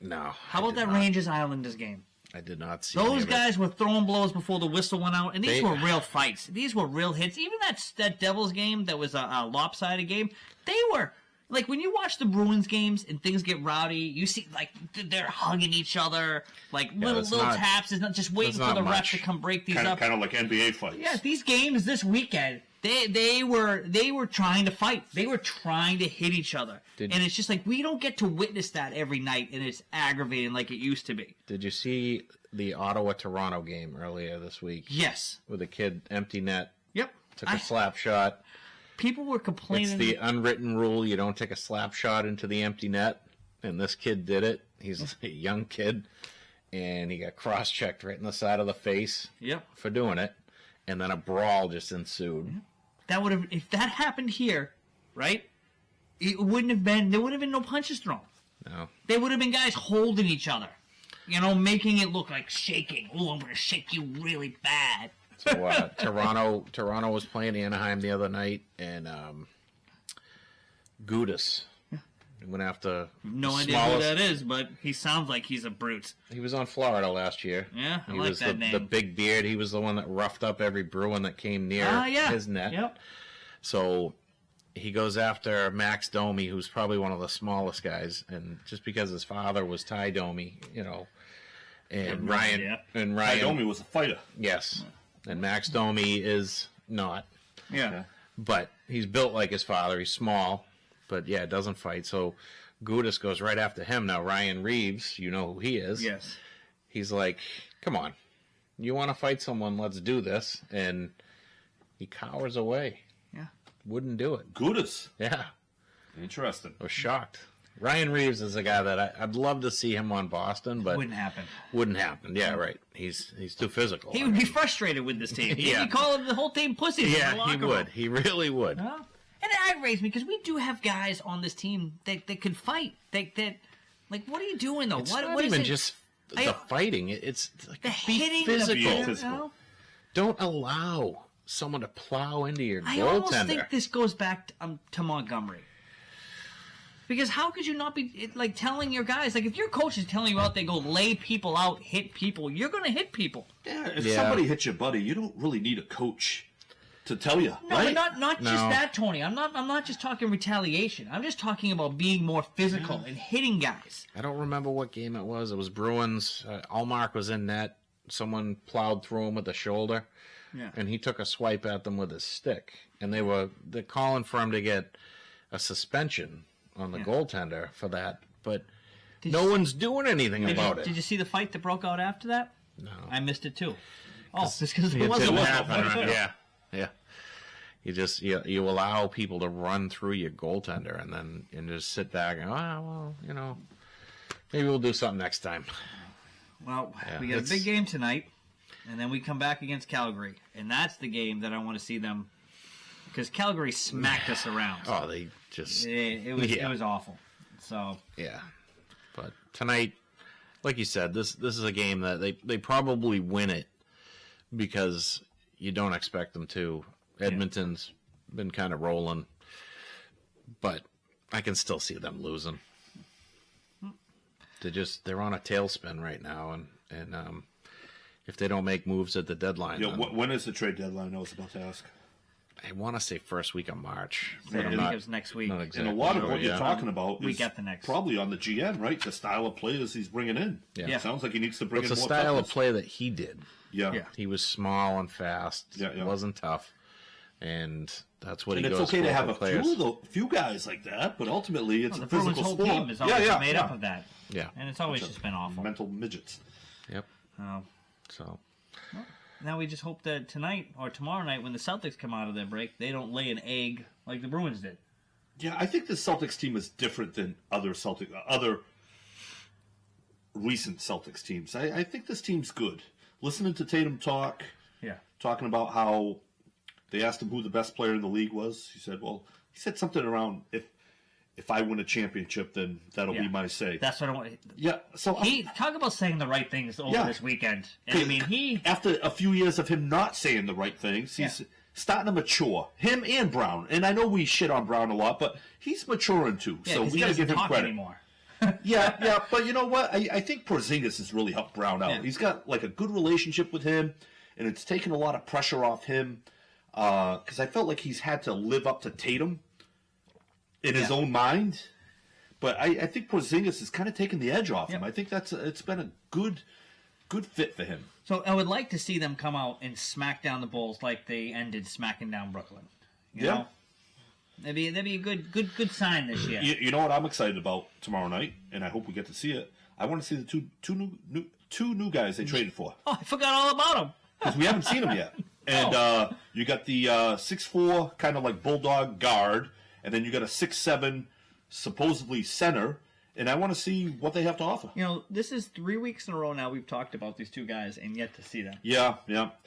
No. How about that Rangers Islanders game? I did not see those guys were throwing blows before the whistle went out, and these were real fights. These were real hits. Even that Devils game that was a lopsided game, they were like when you watch the Bruins games and things get rowdy, you see like they're hugging each other, like little taps. It's not just waiting for the ref to come break these up. Kind of like NBA fights. Yeah, these games this weekend, they were trying to fight. They were trying to hit each other, and it's just like we don't get to witness that every night, and it's aggravating like it used to be. Did you see the Ottawa-Toronto game earlier this week? Yes. With a kid, empty net. Yep. Took a slap shot. People were complaining. It's the unwritten rule. You don't take a slap shot into the empty net. And this kid did it. He's a young kid. And he got cross-checked right in the side of the face for doing it. And then a brawl just ensued. That would have, if that happened here, right? It wouldn't have been, there would have been no punches thrown. No. There would have been guys holding each other. You know, making it look like shaking. Oh, I'm going to shake you really bad. So Toronto was playing Anaheim the other night, and Gudis. He went after No idea who that is, but he sounds like he's a brute. He was on Florida last year. Yeah, I he like was that name. The big beard. He was the one that roughed up every Bruin that came near his net. Yep. So he goes after Max Domi, who's probably one of the smallest guys, and just because his father was Ty Domi, and Ryan. Ty Domi was a fighter. Yes, and Max Domi is not. Yeah. Okay. But he's built like his father. He's small, but yeah, doesn't fight. So Gudis goes right after him. Now Ryan Reeves, you know who he is. Yes. He's like, come on, you want to fight someone? Let's do this. And he cowers away. Yeah. Wouldn't do it. Gudis. Yeah. Interesting. I was shocked. Ryan Reeves is a guy that I'd love to see him on Boston, but Wouldn't happen. Wouldn't happen. Yeah, right. He's too physical. He would be frustrated with this team. Yeah. He'd call the whole team pussies. in the Yeah, he locker room. would. He really would. Huh? And it aggravates me because we do have guys on this team that could fight. Like, what are you doing though? It's what not is even it? just the fighting. It's like The be hitting, physical. the Don't allow someone to plow into your I almost goaltender. think this goes back to Montgomery. Because how could you not be like telling your guys, like if your coach is telling you out there, go lay people out, hit people, you're going to hit people. Yeah, if somebody hits your buddy, you don't really need a coach to tell you. No, right? but not just that, Tony. I'm not just talking retaliation. I'm just talking about being more physical and hitting guys. I don't remember what game it was. It was Bruins. Allmark was in net. Someone plowed through him with the shoulder, and he took a swipe at them with his stick. And they're calling for him to get a suspension on the goaltender for that, but no one's doing anything about it. Did you see the fight that broke out after that? No, I missed it too. Oh, just because it it wasn't didn't a happen. fight. Yeah. You allow people to run through your goaltender and then just sit back and maybe we'll do something next time. Well, we got a big game tonight, and then we come back against Calgary, and that's the game that I want to see them, because Calgary smacked us around. Oh, they just It was awful. So yeah, but tonight, like you said, this is a game that they probably win it because you don't expect them to. Edmonton's been kind of rolling, but I can still see them losing. They're on a tailspin right now, and if they don't make moves at the deadline, Yeah, when is the trade deadline? I was about to ask. I want to say first week of March. I think it was next week. Not And exactly a lot of sure, what you're talking about We is get the next. probably on the GM, right? The style of players he's bringing in. Yeah. Sounds like he needs to bring It's in a more style of toughness. play that he did. Yeah. Yeah. He was small and fast. Yeah. Wasn't tough, and that's what And he it's goes okay for to have for a players. few guys like that, but ultimately it's The a Bruins' physical whole sport. team is always made up of that. Yeah. And it's always just been awful. Mental midgets. Yep. Oh. So Now we just hope that tonight or tomorrow night, when the Celtics come out of their break, they don't lay an egg like the Bruins did. Yeah, I think the Celtics team is different than other recent Celtics teams. I think this team's good. Listening to Tatum talk, talking about how they asked him who the best player in the league was. He said something around if I win a championship, then that'll be my say. That's what I want. Yeah, so He talk about saying the right things over this weekend. And I mean, after a few years of him not saying the right things, he's starting to mature. Him and Brown, and I know we shit on Brown a lot, but he's maturing too. So we got to give him credit. Anymore. yeah, but you know what? I think Porzingis has really helped Brown out. Yeah. He's got like a good relationship with him, and it's taken a lot of pressure off him because I felt like he's had to live up to Tatum in his own mind. But I think Porzingis has kind of taken the edge off him. I think it's been a good fit for him. So I would like to see them come out and smack down the Bulls like they ended smacking down Brooklyn. You know? That'd be a good sign this year. You know what I'm excited about tomorrow night, and I hope we get to see it. I want to see the two new guys they traded for. Oh, I forgot all about them. Because we haven't seen them yet. And you got the 6'4", kind of like bulldog guard, and then you got a 6'7", supposedly center. And I want to see what they have to offer. You know, this is 3 weeks in a row now we've talked about these two guys and yet to see them. Yeah.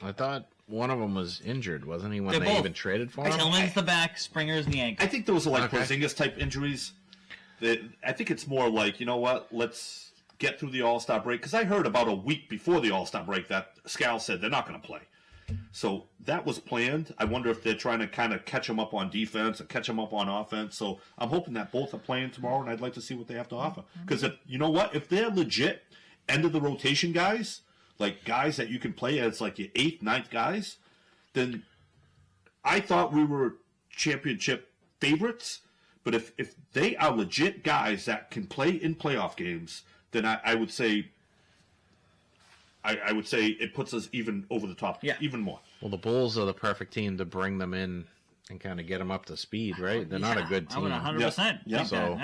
I thought one of them was injured, wasn't he, when They're they both. even traded for him? Tillman's the back, Springer's the ankle. I think those are like Okay. Porzingis-type injuries. I think it's more like, you know what, let's get through the All-Star break. Because I heard about a week before the All-Star break that Scal said they're not going to play. So that was planned. I wonder if they're trying to kind of catch them up on defense or catch them up on offense. So I'm hoping that both are playing tomorrow, and I'd like to see what they have to offer. Because you know what? If they're legit end of the rotation guys, like guys that you can play as like your 8th, 9th guys, then I thought we were championship favorites. But if they are legit guys that can play in playoff games, then I would say it puts us even over the top, even more. Well, the Bulls are the perfect team to bring them in and kind of get them up to speed, right? They're not a good team. I would 100%. Yeah. So,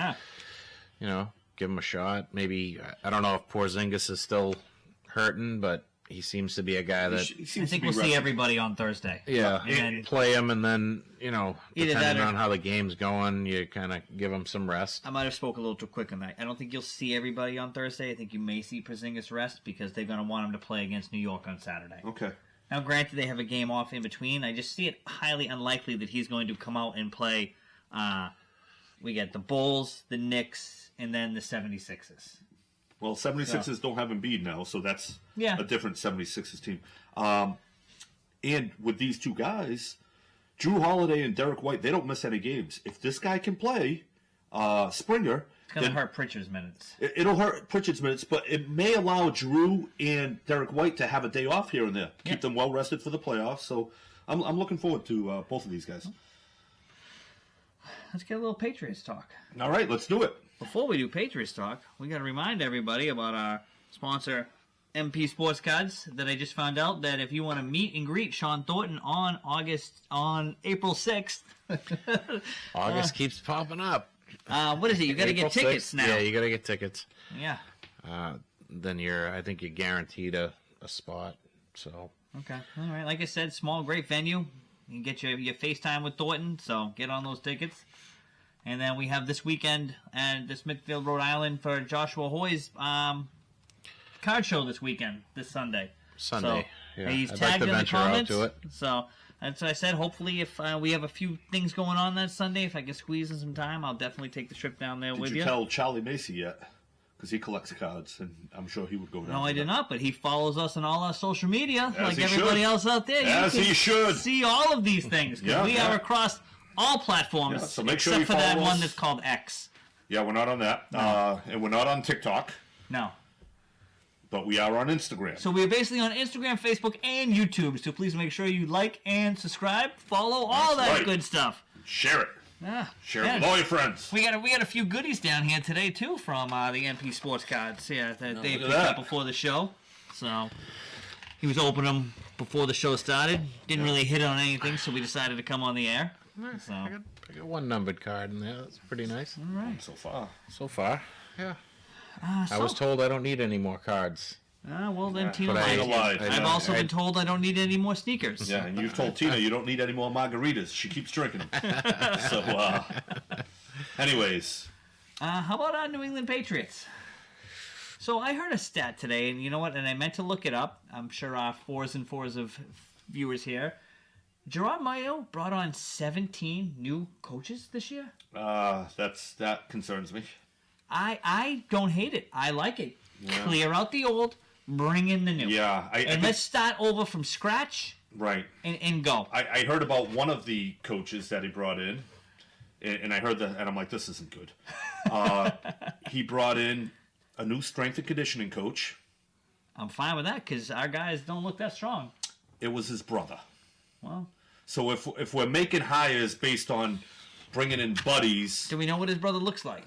you know, give them a shot. Maybe, I don't know if Porzingis is still hurting, but he seems to be a guy that... I think we'll see everybody on Thursday. Yeah, and play him, and then, you know, either depending that or, on how the game's going, you kind of give him some rest. I might have spoke a little too quick on that. I don't think you'll see everybody on Thursday. I think you may see Porzingis rest because they're going to want him to play against New York on Saturday. Okay. Now, granted, they have a game off in between. I just see it highly unlikely that he's going to come out and play. We get the Bulls, the Knicks, and then the 76ers. Well, 76ers don't have Embiid now, so that's a different 76ers team. And with these two guys, Drew Holiday and Derek White, they don't miss any games. If this guy can play, Springer... It's going to hurt Pritchard's minutes. It'll hurt Pritchard's minutes, but it may allow Drew and Derek White to have a day off here and there. Keep them well-rested for the playoffs. So I'm looking forward to both of these guys. Let's get a little Patriots talk. All right, let's do it. Before we do Patriots talk, we got to remind everybody about our sponsor, MP Sports Cards, that I just found out that if you want to meet and greet Shawn Thornton on April 6th. August keeps popping up. What is it? You got to get tickets 6th. now. Yeah, you got to get tickets. Yeah. Then I think you're guaranteed a spot. So. Okay. All right. Like I said, small, great venue. You can get your FaceTime with Thornton, so get on those tickets. And then we have this weekend at the Smithfield, Rhode Island for Joshua A Hoye's card show this Sunday. Sunday. So, yeah. he's I'd tagged like to in the venture comments. out to it. So that's what I said. Hopefully, if we have a few things going on that Sunday, if I can squeeze in some time, I'll definitely take the trip down there with you. Did you tell Charlie Macy yet? Because he collects cards, and I'm sure he would go down. No, I did not, but he follows us on all our social media, As like he everybody should. else out there. As he should. See all of these things, because we are across all platforms, so make sure except you for that follow one us. that's called X. Yeah, we're not on that. And we're not on TikTok, No. but we are on Instagram. So we're basically on Instagram, Facebook, and YouTube, so please make sure you like and subscribe, follow all That's that right. good stuff. Share it. Share it yeah. with all your friends. We got a few goodies down here today too from the MP Sports Cards. Yeah, that they look at picked up that. before the show. So he was opening them before the show started. Didn't really hit on anything, so we decided to come on the air. Nice. So. I got one numbered card in there. That's pretty nice. All right. So far. Yeah. I was told I don't need any more cards. Well, then Tina but lied. I've also been told I don't need any more sneakers. Yeah, and you've told Tina you don't need any more margaritas. She keeps drinking them. So, anyways. How about our New England Patriots? So I heard a stat today, and you know what? And I meant to look it up. I'm sure our fours and fours of viewers here. Gerard Mayo brought on 17 new coaches this year. That concerns me. I don't hate it. I like it. Yeah. Clear out the old, bring in the new. Yeah. Let's start over from scratch. Right. And go. I heard about one of the coaches that he brought in, and I heard that, and I'm like, this isn't good. He brought in a new strength and conditioning coach. I'm fine with that because our guys don't look that strong. It was his brother. Well. So if we're making hires based on bringing in buddies... Do we know what his brother looks like?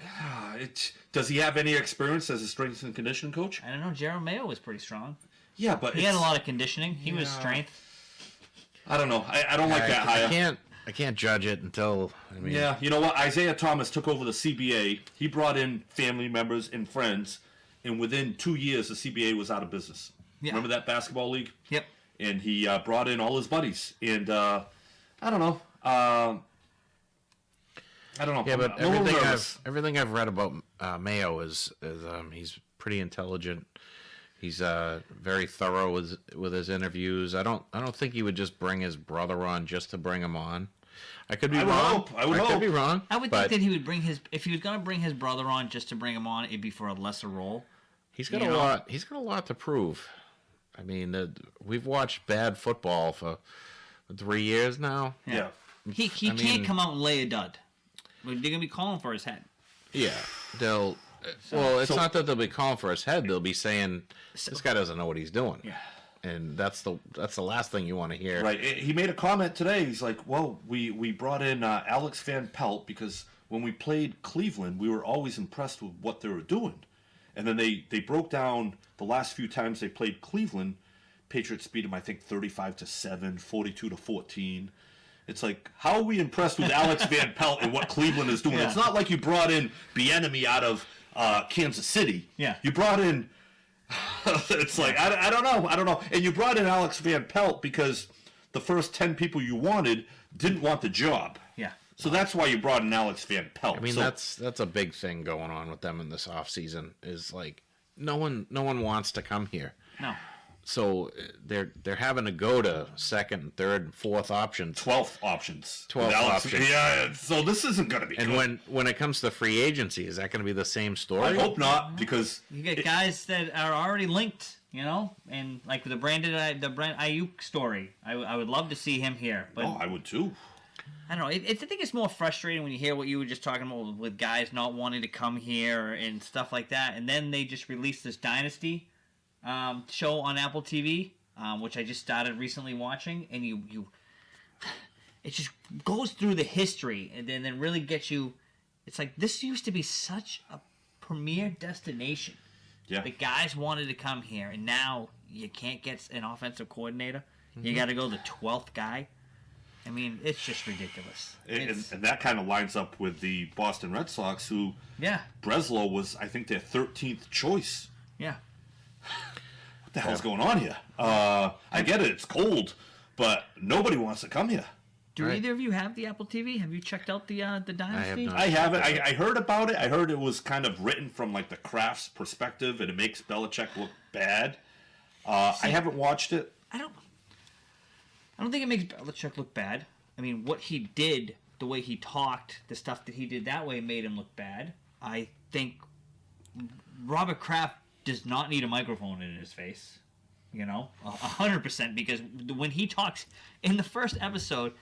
Does he have any experience as a strength and conditioning coach? I don't know. Gerard Mayo was pretty strong. Yeah, but he had a lot of conditioning. He was strength. I don't know. I don't like that hire. I can't judge it until... Yeah, you know what? Isaiah Thomas took over the CBA. He brought in family members and friends, and within 2 years, the CBA was out of business. Yeah. Remember that basketball league? Yep. And he brought in all his buddies. And I don't know. I don't know. Yeah, but everything I've read about Mayo is he's pretty intelligent. He's very thorough with his interviews. I don't think he would just bring his brother on just to bring him on. I could be wrong. I would hope. Could be wrong. I would think that he would bring if he was going to bring his brother on just to bring him on, it'd be for a lesser role. He's got a lot. He's got a lot to prove. I mean, we've watched bad football for 3 years now. Yeah. He can't come out and lay a dud. They're going to be calling for his head. Yeah. Well, it's not that they'll be calling for his head. They'll be saying, this guy doesn't know what he's doing. Yeah. And that's the last thing you want to hear. Right. He made a comment today. He's like, well, we brought in Alex Van Pelt because when we played Cleveland, we were always impressed with what they were doing. And then they broke down the last few times they played Cleveland. Patriots beat them, I think, 35-7, 42-14. It's like, how are we impressed with Alex Van Pelt and what Cleveland is doing? Yeah. It's not like you brought in Bieniemy out of Kansas City. Yeah. You brought in... it's like, I don't know. And you brought in Alex Van Pelt because the first 10 people you wanted didn't want the job. Yeah. So that's why you brought in Alex Van Pelt. I mean, that's a big thing going on with them in this offseason is like no one wants to come here. No. So they're having to go to second, third, and fourth options. 12th options. 12th options. Yeah, so this isn't going to be And good. when it comes to free agency, is that going to be the same story? I hope not, because... You get guys that are already linked, and like the Brand Ayuk story. I would love to see him here. But I would too. I don't know. I think it's more frustrating when you hear what you were just talking about with guys not wanting to come here and stuff like that. And then they just released this Dynasty show on Apple TV, which I just started recently watching, and it just goes through the history and then really gets you. It's like this used to be such a premier destination. Yeah. The guys wanted to come here, and now you can't get an offensive coordinator. Mm-hmm. You got to go the 12th guy. I mean, it's just ridiculous. And that kind of lines up with the Boston Red Sox, who Breslow was, I think, their 13th choice. Yeah. What the hell's going on here? I get it, it's cold, but nobody wants to come here. Do either of you have the Apple TV? Have you checked out the Dynasty? I haven't. I heard about it. I heard it was kind of written from like the Kraft's perspective, and it makes Belichick look bad. I haven't watched it. I don't think it makes Belichick look bad. I mean, what he did, the way he talked, the stuff that he did that way made him look bad. I think Robert Kraft does not need a microphone in his face. 100%, because when he talks in the first episode,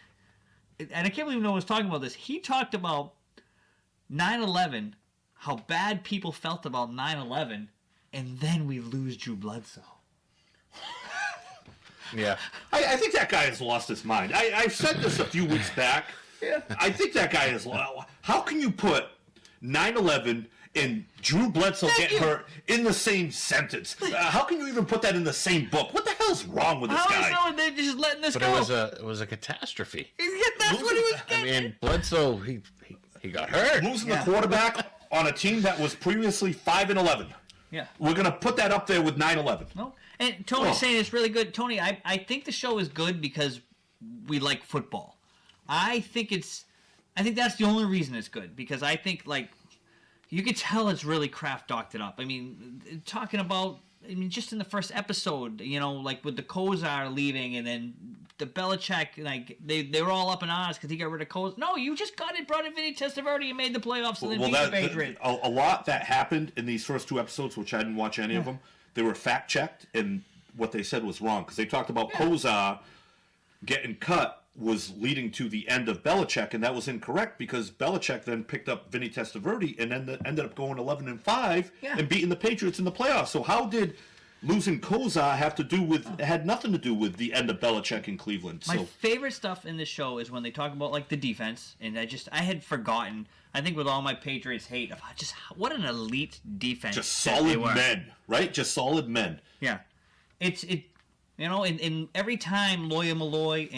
and I can't believe no one's talking about this, he talked about 9/11, how bad people felt about 9/11, and then we lose Drew Bledsoe. Yeah. I think that guy has lost his mind. I've said this a few weeks back. Yeah. I think that guy is... How can you put 9/11 and Drew Bledsoe getting hurt in the same sentence? How can you even put that in the same book? What the hell's wrong with this guy? How is they just letting this go? It was a catastrophe. That's what he was getting. I mean, Bledsoe, he got hurt. Losing the quarterback on a team that was previously 5-11. Yeah. We're going to put that up there with 9/11. No. And Tony's saying it's really good. Tony, I think the show is good because we like football. I think that's the only reason it's good, because I think, like, you could tell it's really Kraft docked it up. I mean, talking about, just in the first episode, like with the Kozar leaving, and then the Belichick, like, they were all up in arms because he got rid of Kozar. No, you just brought in Vinny Testaverde and made the playoffs and then beat the Patriots. A lot that happened in these first two episodes, which I didn't watch any of them, they were fact-checked, and what they said was wrong, because they talked about Kozar getting cut was leading to the end of Belichick, and that was incorrect, because Belichick then picked up Vinny Testaverde and then ended up going 11-5 and beating the Patriots in the playoffs. So how did losing Kozar have to do with... It had nothing to do with the end of Belichick in Cleveland. My favorite stuff in this show is when they talk about, like, the defense, and I had forgotten... I think with all my Patriots hate, of just what an elite defense. Just solid men, right? Just solid men. Yeah. And every time Lawyer Malloy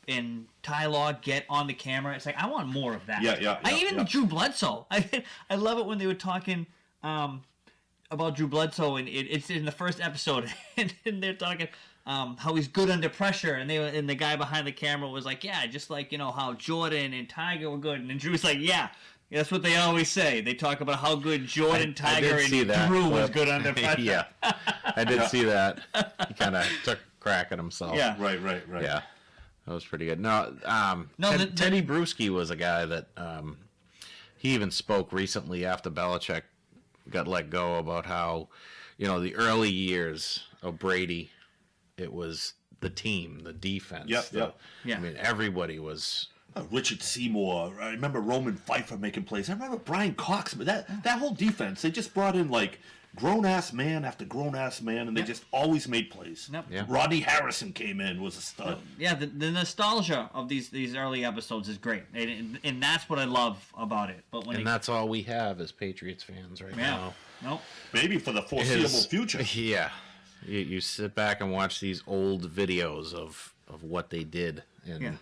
and Ty Law get on the camera, it's like, I want more of that. Yeah. Drew Bledsoe. I love it when they were talking about Drew Bledsoe, and it's in the first episode, and they're talking how he's good under pressure, and the guy behind the camera was like, yeah, just like, how Jordan and Tiger were good, and then Drew's like, yeah. That's what they always say. They talk about how good Jordan, Tiger, and Drew was good under pressure. Yeah, I did see that. He kind of took a crack at himself. Yeah, right. Yeah, that was pretty good. Teddy Bruschi was a guy that he even spoke recently after Belichick got let go about how, the early years of Brady it was the team, the defense. Yep. Yeah. I mean, everybody was. Richard Seymour. I remember Roman Pfeiffer making plays. I remember Brian Cox. But that whole defense, they just brought in like grown-ass man after grown-ass man, and they just always made plays. Yep. Yeah. Rodney Harrison came in, was a stud. Yeah, the nostalgia of these early episodes is great, and that's what I love about it. But when That's all we have as Patriots fans right now. Nope. Maybe for the foreseeable future. Yeah. You sit back and watch these old videos of what they did. And Yeah.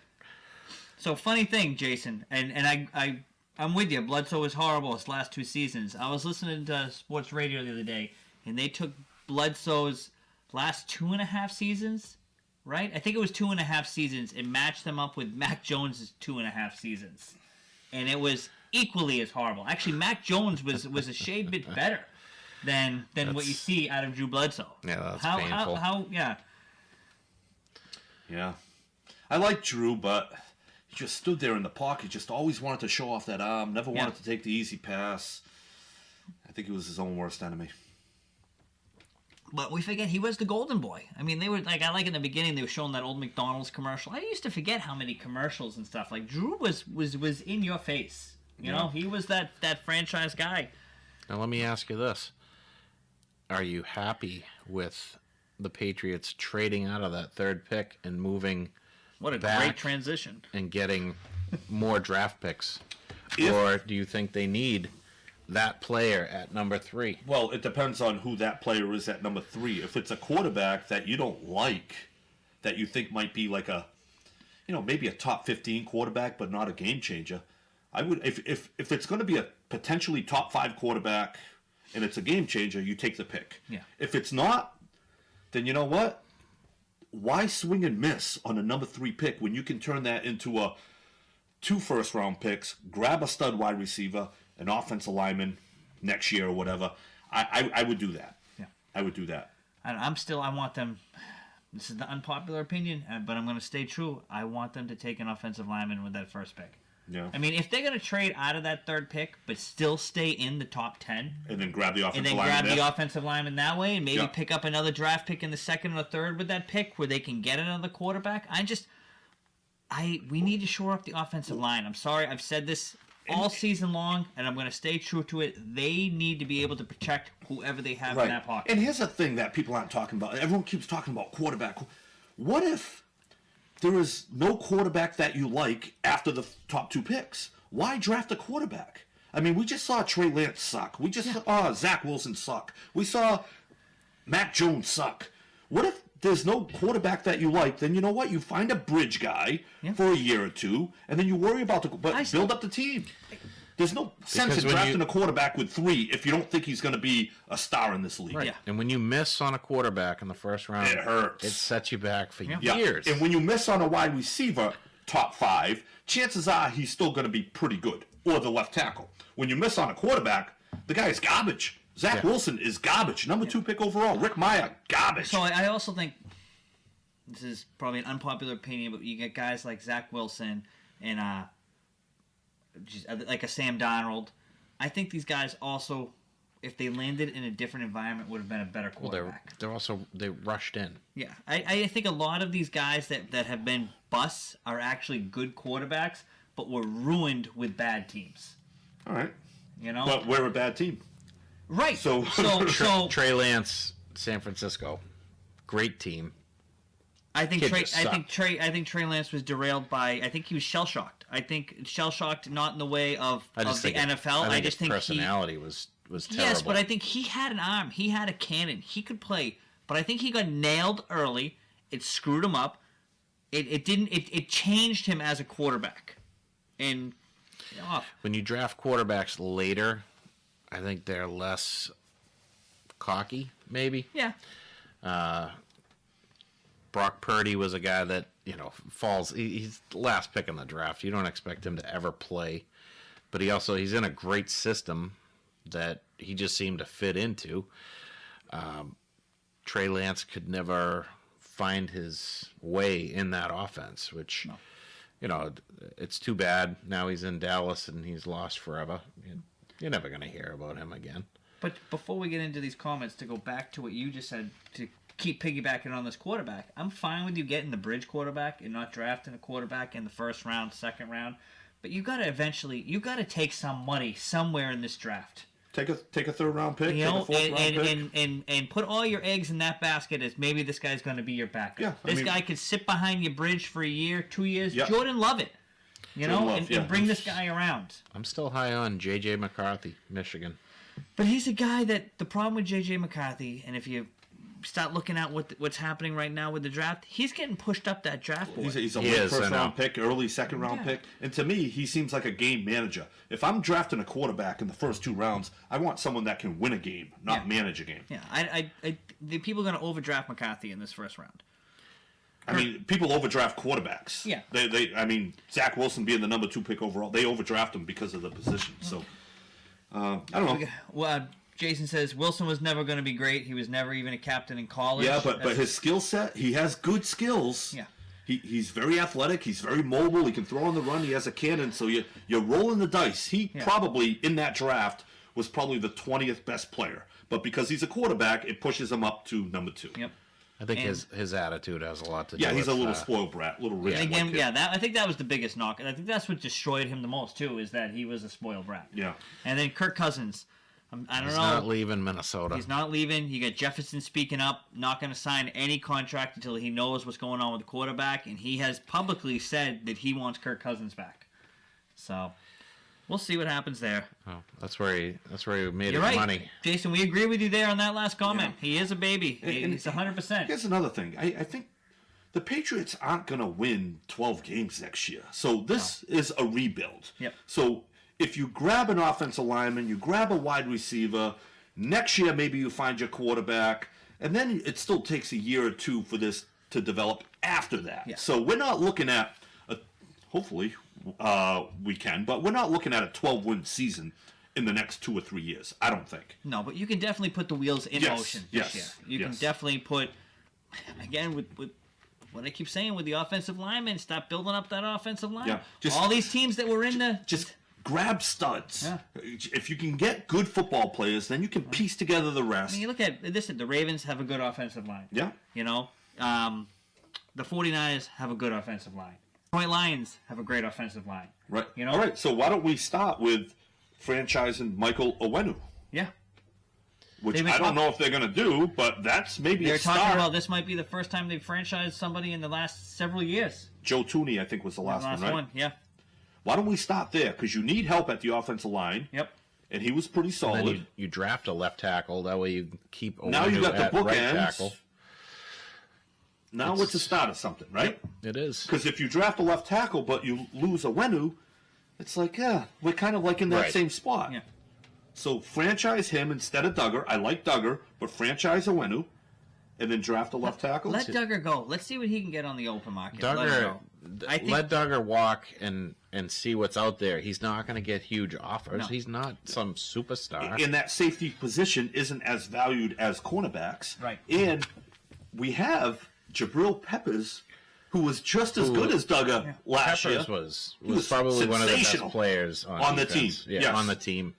So funny thing, Jason, and I'm with you. Bledsoe was horrible his last 2 seasons. I was listening to sports radio the other day, and they took Bledsoe's last 2.5 seasons, right? I think it was 2.5 seasons, and matched them up with Mac Jones's 2.5 seasons, and it was equally as horrible. Actually, Mac Jones was a shade bit better than what you see out of Drew Bledsoe. Yeah, that's painful. Yeah. Yeah. I like Drew, but he just stood there in the pocket, just always wanted to show off that arm, never wanted to take the easy pass. I think he was his own worst enemy. But we forget he was the golden boy. I mean, they were like, I like in the beginning they were showing that old McDonald's commercial. I used to forget how many commercials and stuff. Like Drew was in your face. You know, he was that franchise guy. Now let me ask you this: are you happy with the Patriots trading out of that 3rd pick and moving? What a back great transition. And getting more draft picks, or do you think they need that player at number 3? Well, it depends on who that player is at number 3. If it's a quarterback that you don't like, that you think might be like maybe a top 15 quarterback, but not a game changer, I would, if it's going to be a potentially top 5 quarterback and it's a game changer, you take the pick. Yeah. If it's not, then you know what? Why swing and miss on a number 3 pick when you can turn that into 2 first-round picks, grab a stud wide receiver, an offensive lineman next year or whatever? I would do that. Yeah. I would do that. I want them. This is the unpopular opinion, but I'm going to stay true. I want them to take an offensive lineman with that first pick. Yeah. I mean, if they're going to trade out of that 3rd pick, but still stay in the top 10, and then grab the offensive and then lineman grab the offensive lineman that way, and maybe Yeah. pick up another draft pick in the 2nd or 3rd with that pick, where they can get another quarterback. We need to shore up the offensive line. I'm sorry, I've said this all season long, and I'm going to stay true to it. They need to be able to protect whoever they have in that pocket. And here's the thing that people aren't talking about. Everyone keeps talking about quarterback. What if there is no quarterback that you like after the top 2 picks? Why draft a quarterback? I mean, we just saw Trey Lance suck. We just saw Zach Wilson suck. We saw Mac Jones suck. What if there's no quarterback that you like? Then you know what? You find a bridge guy for a year or 2, and then you worry about build up the team. There's no sense in drafting a quarterback with 3 if you don't think he's going to be a star in this league. Right. Yeah. And when you miss on a quarterback in the first round, It hurts. It sets you back for Yeah. years. And when you miss on a wide receiver, top 5, chances are he's still going to be pretty good, or the left tackle. When you miss on a quarterback, the guy is garbage. Zach Wilson is garbage. Number 2 pick overall. Rick Meyer, garbage. So I also think this is probably an unpopular opinion, but you get guys like Zach Wilson and like a Sam Darnold. I think these guys also, if they landed in a different environment, would have been a better quarterback. They rushed in. Yeah, I think a lot of these guys that have been busts are actually good quarterbacks, but were ruined with bad teams. All right. You know, But we're a bad team. right? So Trey Lance, San Francisco, great team. I think Kid just sucked. I think Trey Lance was derailed by. I think he was shell shocked. I think shell shocked, not in the way of the NFL. I just think his personality was terrible. Yes, but I think he had an arm. He had a cannon. He could play. But I think he got nailed early. It screwed him up. It changed him as a quarterback. And when you draft quarterbacks later, I think they're less cocky, maybe. Yeah. Brock Purdy was a guy that, falls. He's the last pick in the draft. You don't expect him to ever play. But he's in a great system that he just seemed to fit into. Trey Lance could never find his way in that offense, which, it's too bad. Now he's in Dallas and he's lost forever. You're never going to hear about him again. But before we get into these comments, to go back to what you just said, to keep piggybacking on this quarterback, I'm fine with you getting the bridge quarterback and not drafting a quarterback in the first round, second round. But you got to take some money somewhere in this draft. Take a third round pick, you know, take a fourth round pick. And put all your eggs in that basket as maybe this guy's going to be your backup. Yeah, this guy could sit behind your bridge for a year, 2 years. Yep. Jordan Lovett, and bring this guy around. I'm still high on J.J. McCarthy, Michigan. But he's a guy that the problem with J.J. McCarthy, and if you start looking at what's happening right now with the draft, he's getting pushed up that draft board. He's a late first round pick, early second round pick. And to me, he seems like a game manager. If I'm drafting a quarterback in the first 2 rounds, I want someone that can win a game, not manage a game. Yeah, the people are going to overdraft McCarthy in this first round. I mean, people overdraft quarterbacks. Yeah. I mean, Zach Wilson being the number 2 pick overall, they overdraft him because of the position. So, I don't know. Well, Jason says Wilson was never going to be great. He was never even a captain in college. Yeah, but his skill set, he has good skills. Yeah. He's very athletic. He's very mobile. He can throw on the run. He has a cannon. So you're rolling the dice. He probably, in that draft, was probably the 20th best player. But because he's a quarterback, it pushes him up to number 2. Yep. I think his attitude has a lot to do with he's a little spoiled brat, little rich. And again, I think that was the biggest knock. And I think that's what destroyed him the most, too, is that he was a spoiled brat. Yeah. And then Kirk Cousins. I don't know. He's not leaving Minnesota. He's not leaving. You got Jefferson speaking up, not going to sign any contract until he knows what's going on with the quarterback, and he has publicly said that he wants Kirk Cousins back. So we'll see what happens there. Oh, that's where he made You're his right. money. Jason, we agree with you there on that last comment. Yeah. He is a baby. He's 100%. Here's another thing. I think the Patriots aren't going to win 12 games next year. So this is a rebuild. Yep. So if you grab an offensive lineman, you grab a wide receiver, next year maybe you find your quarterback, and then it still takes a year or 2 for this to develop after that. Yeah. So we're not looking at, hopefully we can, but we're not looking at a 12-win season in the next 2 or 3 years, I don't think. No, but you can definitely put the wheels in motion this year. You can definitely put, again, with what I keep saying with the offensive linemen, stop building up that offensive line. Yeah. All these teams that were in the... Just grab studs. Yeah. If you can get good football players, then you can piece together the rest. I mean, you look at this. The Ravens have a good offensive line. Yeah. You know, the 49ers have a good offensive line. Detroit Lions have a great offensive line. Right. You know? All right. So why don't we start with franchising Michael Owenu? Yeah. Which I don't know if they're going to do, but that's maybe a start. They're talking about this might be the first time they've franchised somebody in the last several years. Joe Tooney, I think, was the last one, right? Yeah. Why don't we start there? Because you need help at the offensive line. Yep. And he was pretty solid. And then you draft a left tackle. That way you can keep Owenu now you got the at bookends. right tackle. Now it's a start of something, right? It is. Because if you draft a left tackle but you lose Owenu, it's like, we're kind of like in that same spot. Yeah. So franchise him instead of Duggar. I like Duggar, but franchise Owenu, and then draft a left tackle. Let Duggar go. Let's see what he can get on the open market. Let Duggar walk and see what's out there. He's not going to get huge offers. No. He's not some superstar. And that safety position isn't as valued as cornerbacks. Right. And we have Jabril Peppers, who was just as good as Duggar last year. Peppers was probably one of the best players on the team. Yeah, on the team.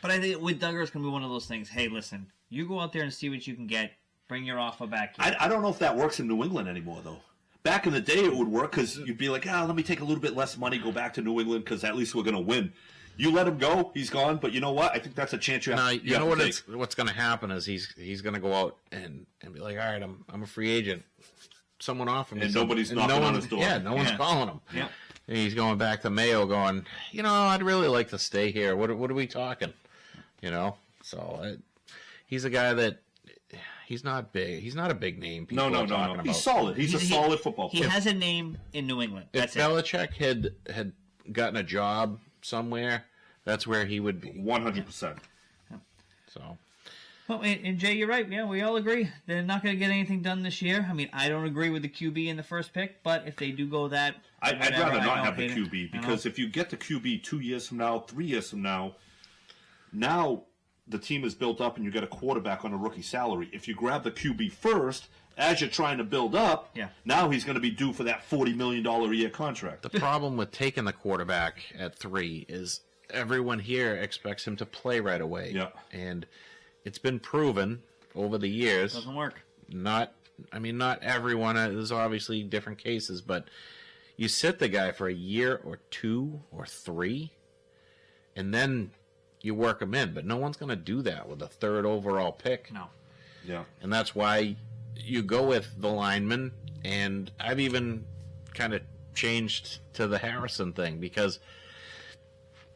But I think with Duggar, it's going to be one of those things. Hey, listen, you go out there and see what you can get. Bring your offer back here. I don't know if that works in New England anymore, though. Back in the day, it would work because you'd be like, let me take a little bit less money, go back to New England because at least we're going to win. You let him go, he's gone. But you know what? I think that's a chance you have. You know what's going to happen is he's going to go out and be like, all right, I'm a free agent. Someone offered me, and nobody's knocking on his door. Yeah, no one's calling him. Yeah. And he's going back to Mayo, going, I'd really like to stay here. What are we talking? So he's a guy that. He's not big. He's not a big name. No. He's solid. He's a solid football player. He has a name in New England. If Belichick had gotten a job somewhere, that's where he would be. 100%. So. Well, and Jay, you're right. Yeah, we all agree. They're not going to get anything done this year. I mean, I don't agree with the QB in the first pick, but if they do go that... I'd rather not have the QB, because if you get the QB 2 years from now, 3 years from now, the team is built up and you get a quarterback on a rookie salary. If you grab the QB first, as you're trying to build up, now he's going to be due for that $40 million a year contract. The problem with taking the quarterback at 3 is everyone here expects him to play right away. Yeah. And it's been proven over the years. Doesn't work. Not everyone. There's obviously different cases, but you sit the guy for a year or 2 or 3, and then you work him in. But no one's going to do that with a 3rd overall pick. No. Yeah. And that's why you go with the lineman. And I've even kind of changed to the Harrison thing, because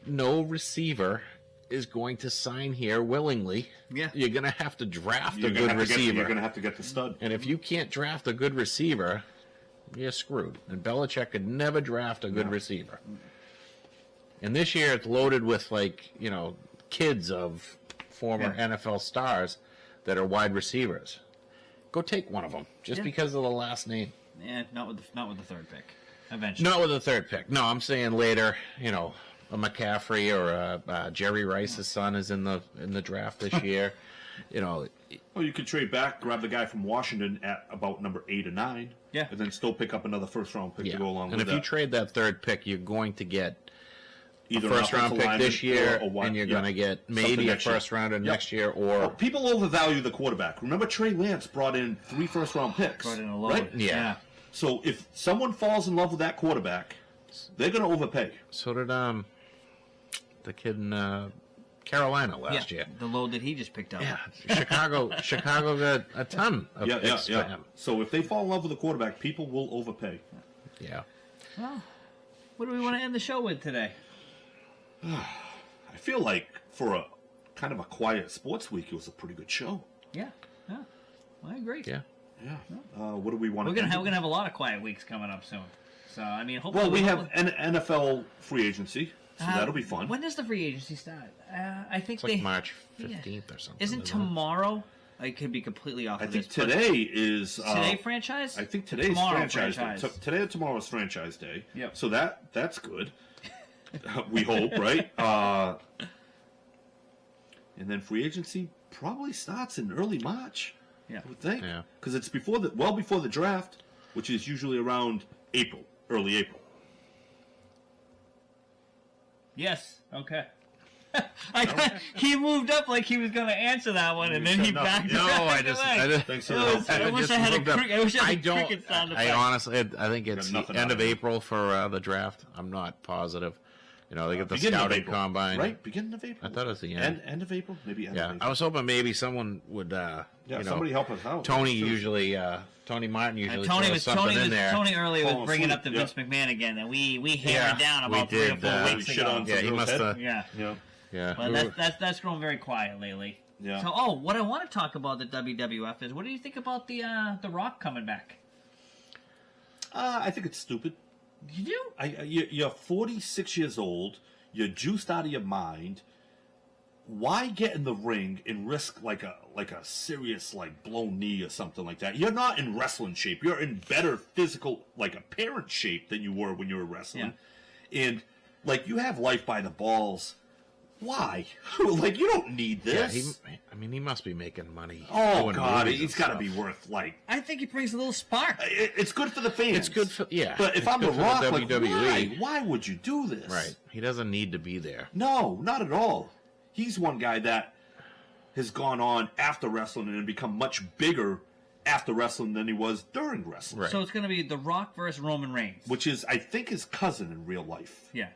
no receiver is going to sign here willingly. Yeah. You're going to have to draft a good receiver. You're going to have to get the stud. And if you can't draft a good receiver, you're screwed. And Belichick could never draft a good receiver. And this year it's loaded with, kids of former NFL stars that are wide receivers. Go take one of them, just because of the last name. Yeah, not with the 3rd pick. Eventually. Not with the 3rd pick. No, I'm saying later, a McCaffrey or a Jerry Rice's son is in the draft this year. Well, you could trade back, grab the guy from Washington at about number 8 or 9. Yeah. And then still pick up another first-round pick to go along with that. And if you trade that 3rd pick, you're going to get either a first-round pick this year, or and you're going to get maybe a first-rounder next year, or... Well, people overvalue the quarterback. Remember, Trey Lance brought in 3 first-round picks. Brought in a load. Right? Yeah. So if someone falls in love with that quarterback, they're going to overpay. So did the kid in Carolina last year. The load that he just picked up. Yeah, Chicago got a ton of picks for him. So if they fall in love with the quarterback, people will overpay. Yeah. Well, what do we want to end the show with today? I feel like for a kind of a quiet sports week, it was a pretty good show. Yeah. I agree. Yeah. Yeah. What do we want We're to gonna have a lot of quiet weeks coming up soon. So hopefully. Well, we have an NFL free agency, so that'll be fun. When does the free agency start? I think It's like March 15th or something. Isn't tomorrow? I could be completely off. I think today is today franchise. I think today's franchise day. Today or tomorrow is franchise day. Yep. So that's good. We hope, right? And then free agency probably starts in early March. Yeah. I would think. Yeah. Because it's before the draft, which is usually around April, early April. Yes. Okay. He moved up like he was going to answer that one, and then he backed No, I just Thanks for the help. I wish I had a cricket sound effect. I honestly, I think it's the nothing end out of of it. April for the draft. I'm not positive. They get the Beginning of scouting April, combine. right? Beginning of April. I thought it was the end. End of April, maybe end of Yeah, April. I was hoping maybe someone would. Somebody help us out. Tony Martin usually Tony throws was something in there. Tony earlier was bringing up the asleep, Vince McMahon again, and we hammered down about 3 or 4 weeks shit ago. on Yeah, he must have. Yeah. Yeah. Well, that's grown very quiet lately. Yeah. So, what I want to talk about the WWF is, what do you think about the Rock coming back? I think it's stupid. You do? You're 46 years old. You're juiced out of your mind. Why get in the ring and risk like a serious blown knee or something like that? You're not in wrestling shape. You're in better physical, apparent shape than you were when you were wrestling. Yeah. And you have life by the balls. Why? You don't need this. Yeah, he must be making money. Oh God, he's got to be worth I think he brings a little spark. It's good for the fans. It's good for But if I'm The Rock, WWE, why would you do this? Right. He doesn't need to be there. No, not at all. He's one guy that has gone on after wrestling and become much bigger after wrestling than he was during wrestling. Right. So it's going to be The Rock versus Roman Reigns, Which is, I think, his cousin in real life. Yeah.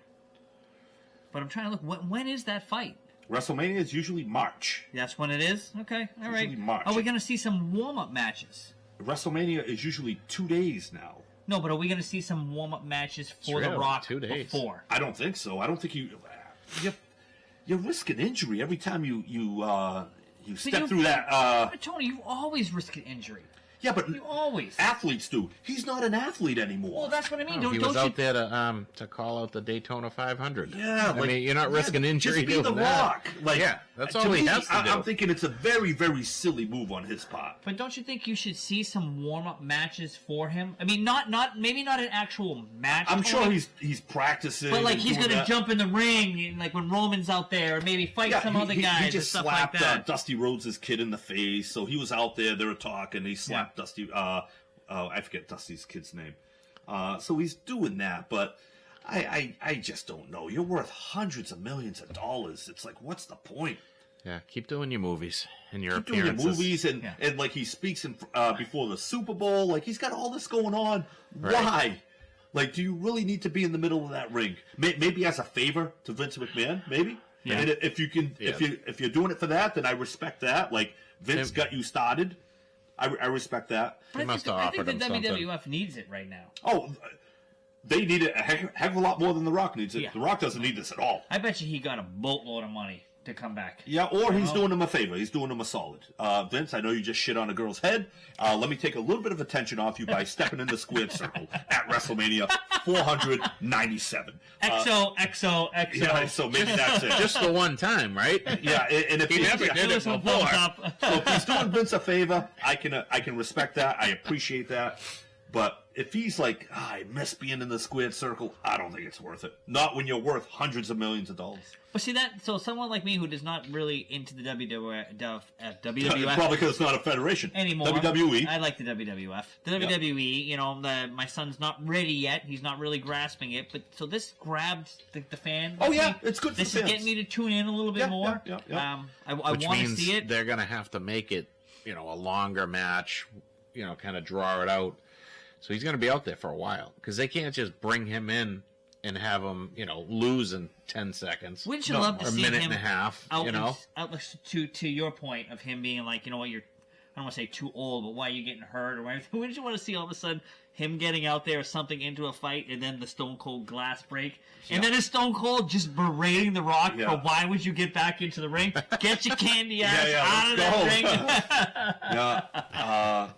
But I'm trying to look. When is that fight? WrestleMania is usually March. That's when it is? Okay, all right. Usually March. Are we going to see some warm-up matches? WrestleMania is usually 2 days now. No, but are we going to see some warm-up matches for The Rock 2 days. before? I don't think so. I don't think you're risking injury every time you step through that. Tony, you always risk an injury. Yeah, but You always. athletes do. He's not an athlete anymore. Well, that's what I mean. He was out there to call out the Daytona 500. Yeah, I mean, you're not risking injury Just be doing The that. Rock. That's to all he me, has to do. I'm thinking it's a very, very silly move on his part. But don't you think you should see some warm-up matches for him? I mean, maybe not an actual match. I'm for sure him, he's practicing. But and he's doing gonna that. jump in the ring, and, when Roman's out there, or maybe fight some other guys He just and stuff slapped like that. Dusty Rhodes' kid in the face, so he was out there. They were talking. He slapped Dusty. I forget Dusty's kid's name. So he's doing that, but I just don't know. You're worth hundreds of millions of dollars. It's what's the point? Yeah, keep doing your movies and your Keep doing your appearances. movies and like he speaks in, before the Super Bowl. Like he's got all this going on. Right. Why? Like, do you really need to be in the middle of that ring? Maybe as a favor to Vince McMahon, maybe. Yeah. And if you can, if you're doing it for that, then I respect that. Like Vince got you started. I respect that. But I think the WWF needs it right now. Oh, they need it a heck of a lot more than The Rock needs it. Yeah. The Rock doesn't need this at all. I bet you he got a boatload of money to come back. Yeah, or he's doing him a favor. He's doing him a solid. Vince, I know you just shit on a girl's head. Let me take a little bit of attention off you by stepping in the squared circle at WrestleMania 497. XO. Yeah, so maybe that's it. Just the one time, right? Yeah, and if He never did it before. so if he's doing Vince a favor, I can respect that. I appreciate that. But if he's like, I miss being in the squared circle, I don't think it's worth it. Not when you're worth hundreds of millions of dollars. But see that, so someone like me who is not really into the WWF Probably because it's not a federation anymore. WWE. I like the WWF. The WWE, you know, my son's not ready yet. He's not really grasping it. But so this grabbed the fan. Oh yeah, it's good for This fans. is getting me to tune in a little bit more. Yeah. I Which want to means see it. they're going to have to make it, a longer match, kind of draw it out. So he's going to be out there for a while because they can't just bring him in and have him, lose in 10 seconds. Wouldn't you love to or see a minute him and a half, out to your point of him being like, you know what, I don't want to say too old, but why are you getting hurt or anything? Wouldn't you want to see all of a sudden him getting out there or something into a fight and then the Stone Cold glass break? And then it's Stone Cold just berating The Rock for why would you get back into the ring? Get your candy ass out of that ring.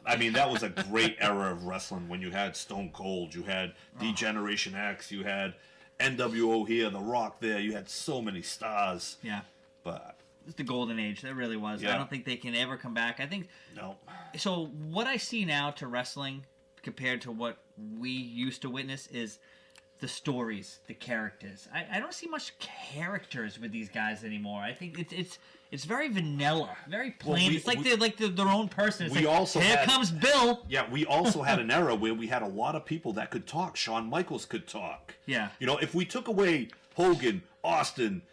I mean, that was a great era of wrestling when you had Stone Cold, you had D-Generation X, you had NWO here, The Rock there, you had so many stars. Yeah. But It's the golden age. That really was. Yeah. I don't think they can ever come back. I think. no. So what I see now to wrestling compared to what we used to witness is the stories, the characters. I don't see much characters with these guys anymore. I think it's very vanilla, very plain. It's like they're their own person. It's we like, also here had- comes Bill. Yeah, we also had an era where we had a lot of people that could talk. Shawn Michaels could talk. Yeah. If we took away Hogan, Austin,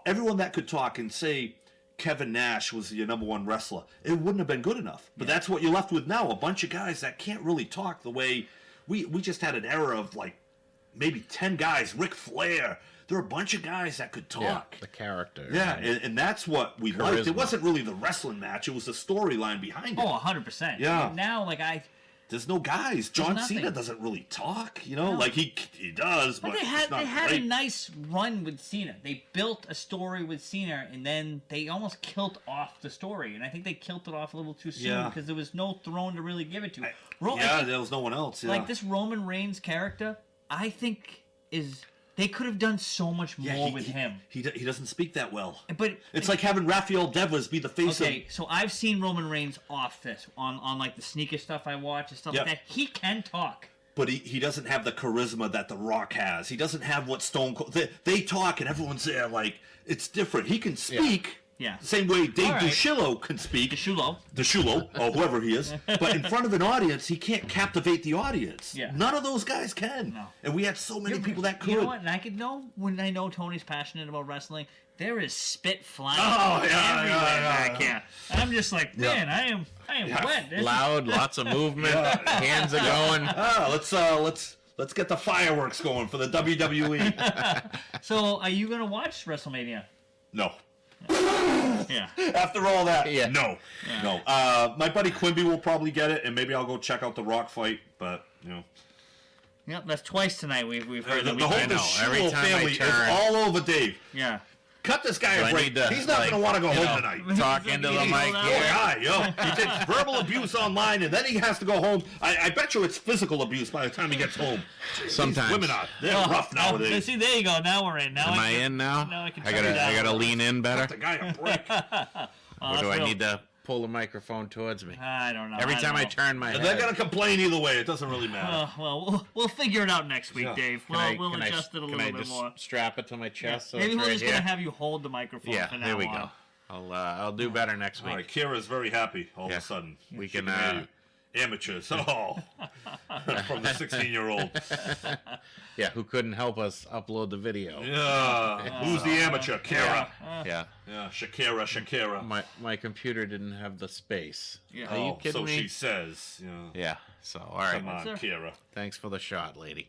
everyone that could talk and say Kevin Nash was your number one wrestler, it wouldn't have been good enough. But that's what you're left with now, a bunch of guys that can't really talk the way we just had an era of like maybe 10 guys, Ric Flair. There were a bunch of guys that could talk. Yeah, the character. Yeah, and that's what we liked. It wasn't really the wrestling match. It was the storyline behind it. Oh, 100%. Yeah. Now, There's no guys. John nothing. Cena doesn't really talk, like he does, but they it's had not a great. nice run with Cena. They built a story with Cena, and then they almost killed off the story. And I think they killed it off a little too soon because there was no throne to really give it to. There was no one else. Yeah. Like this Roman Reigns character, I think they could have done so much more with him. He doesn't speak that well. But it's like having Rafael Devers be the face of. Okay, so I've seen Roman Reigns off this on like the sneaker stuff I watch and stuff like that. He can talk. But he doesn't have the charisma that The Rock has. He doesn't have what Stone Cold... They talk and everyone's there like, it's different. He can speak... Yeah. Same way Dave DiSciullo can speak. DiSciullo, or whoever he is. But in front of an audience, he can't captivate the audience. Yeah. None of those guys can. No. And we had so many people that could. You know what? And I could know when I know Tony's passionate about wrestling. There is spit flying everywhere back here. I'm just like, man, I am wet. This Loud, lots of movement, hands are going. Let's get the fireworks going for the WWE. So, are you gonna watch WrestleMania? No. Yeah. After all that, no. Yeah. No. My buddy Quimby will probably get it, and maybe I'll go check out the Rock fight. But Yep, that's twice tonight. We've heard the whole Every DiSciullo time I family is turn- all over Dave. Yeah. Cut this guy So a I break. need to, He's not going to want to go home tonight. Talk into the mic Poor here. guy, he takes verbal abuse online, and then he has to go home. I bet you it's physical abuse by the time he gets home. Sometimes. These women they're rough nowadays. See, there you go. Now we're in. Now Am I in now? Now I can I turn it down. gotta lean in better. Cut the guy a break. Or do I need to pull the microphone towards me? I don't know. Every time I turn my And they're head. going to complain either way. It doesn't really matter. Well, we'll figure it out next week, Dave. We'll adjust it a little bit just more. strap it to my chest? So Maybe it's we're right just here? gonna have you hold the microphone. Yeah, for now there we on. go. I'll do better next week. All right, Kira's very happy all of a sudden. We She can hear you. amateurs. Oh, from the 16-year-old. Yeah, who couldn't help us upload the video. Yeah. Who's the amateur? Kara. Yeah. Yeah, Shakira. My computer didn't have the space. Yeah. Are you kidding so me? she says. Yeah. Yeah. So, all right. Come on, Kara. Thanks for the shot, lady.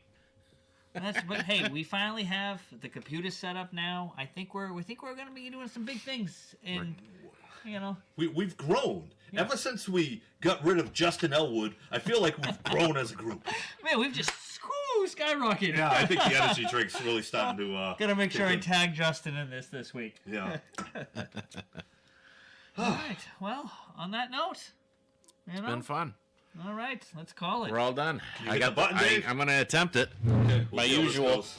But hey, we finally have the computer set up now. I think we're going to be doing some big things, and you know, we've grown ever since we got rid of Justin Elwood. I feel like we've grown as a group. Man, we've just skyrocketed. Yeah, I think the energy drink's really starting to. Gotta make sure I tag Justin in this week. Yeah. All right. Well, on that note, It's been fun. All right, let's call it. We're all done. I got the button, Dave? I'm going to attempt it. Okay, My see how this usual. goes.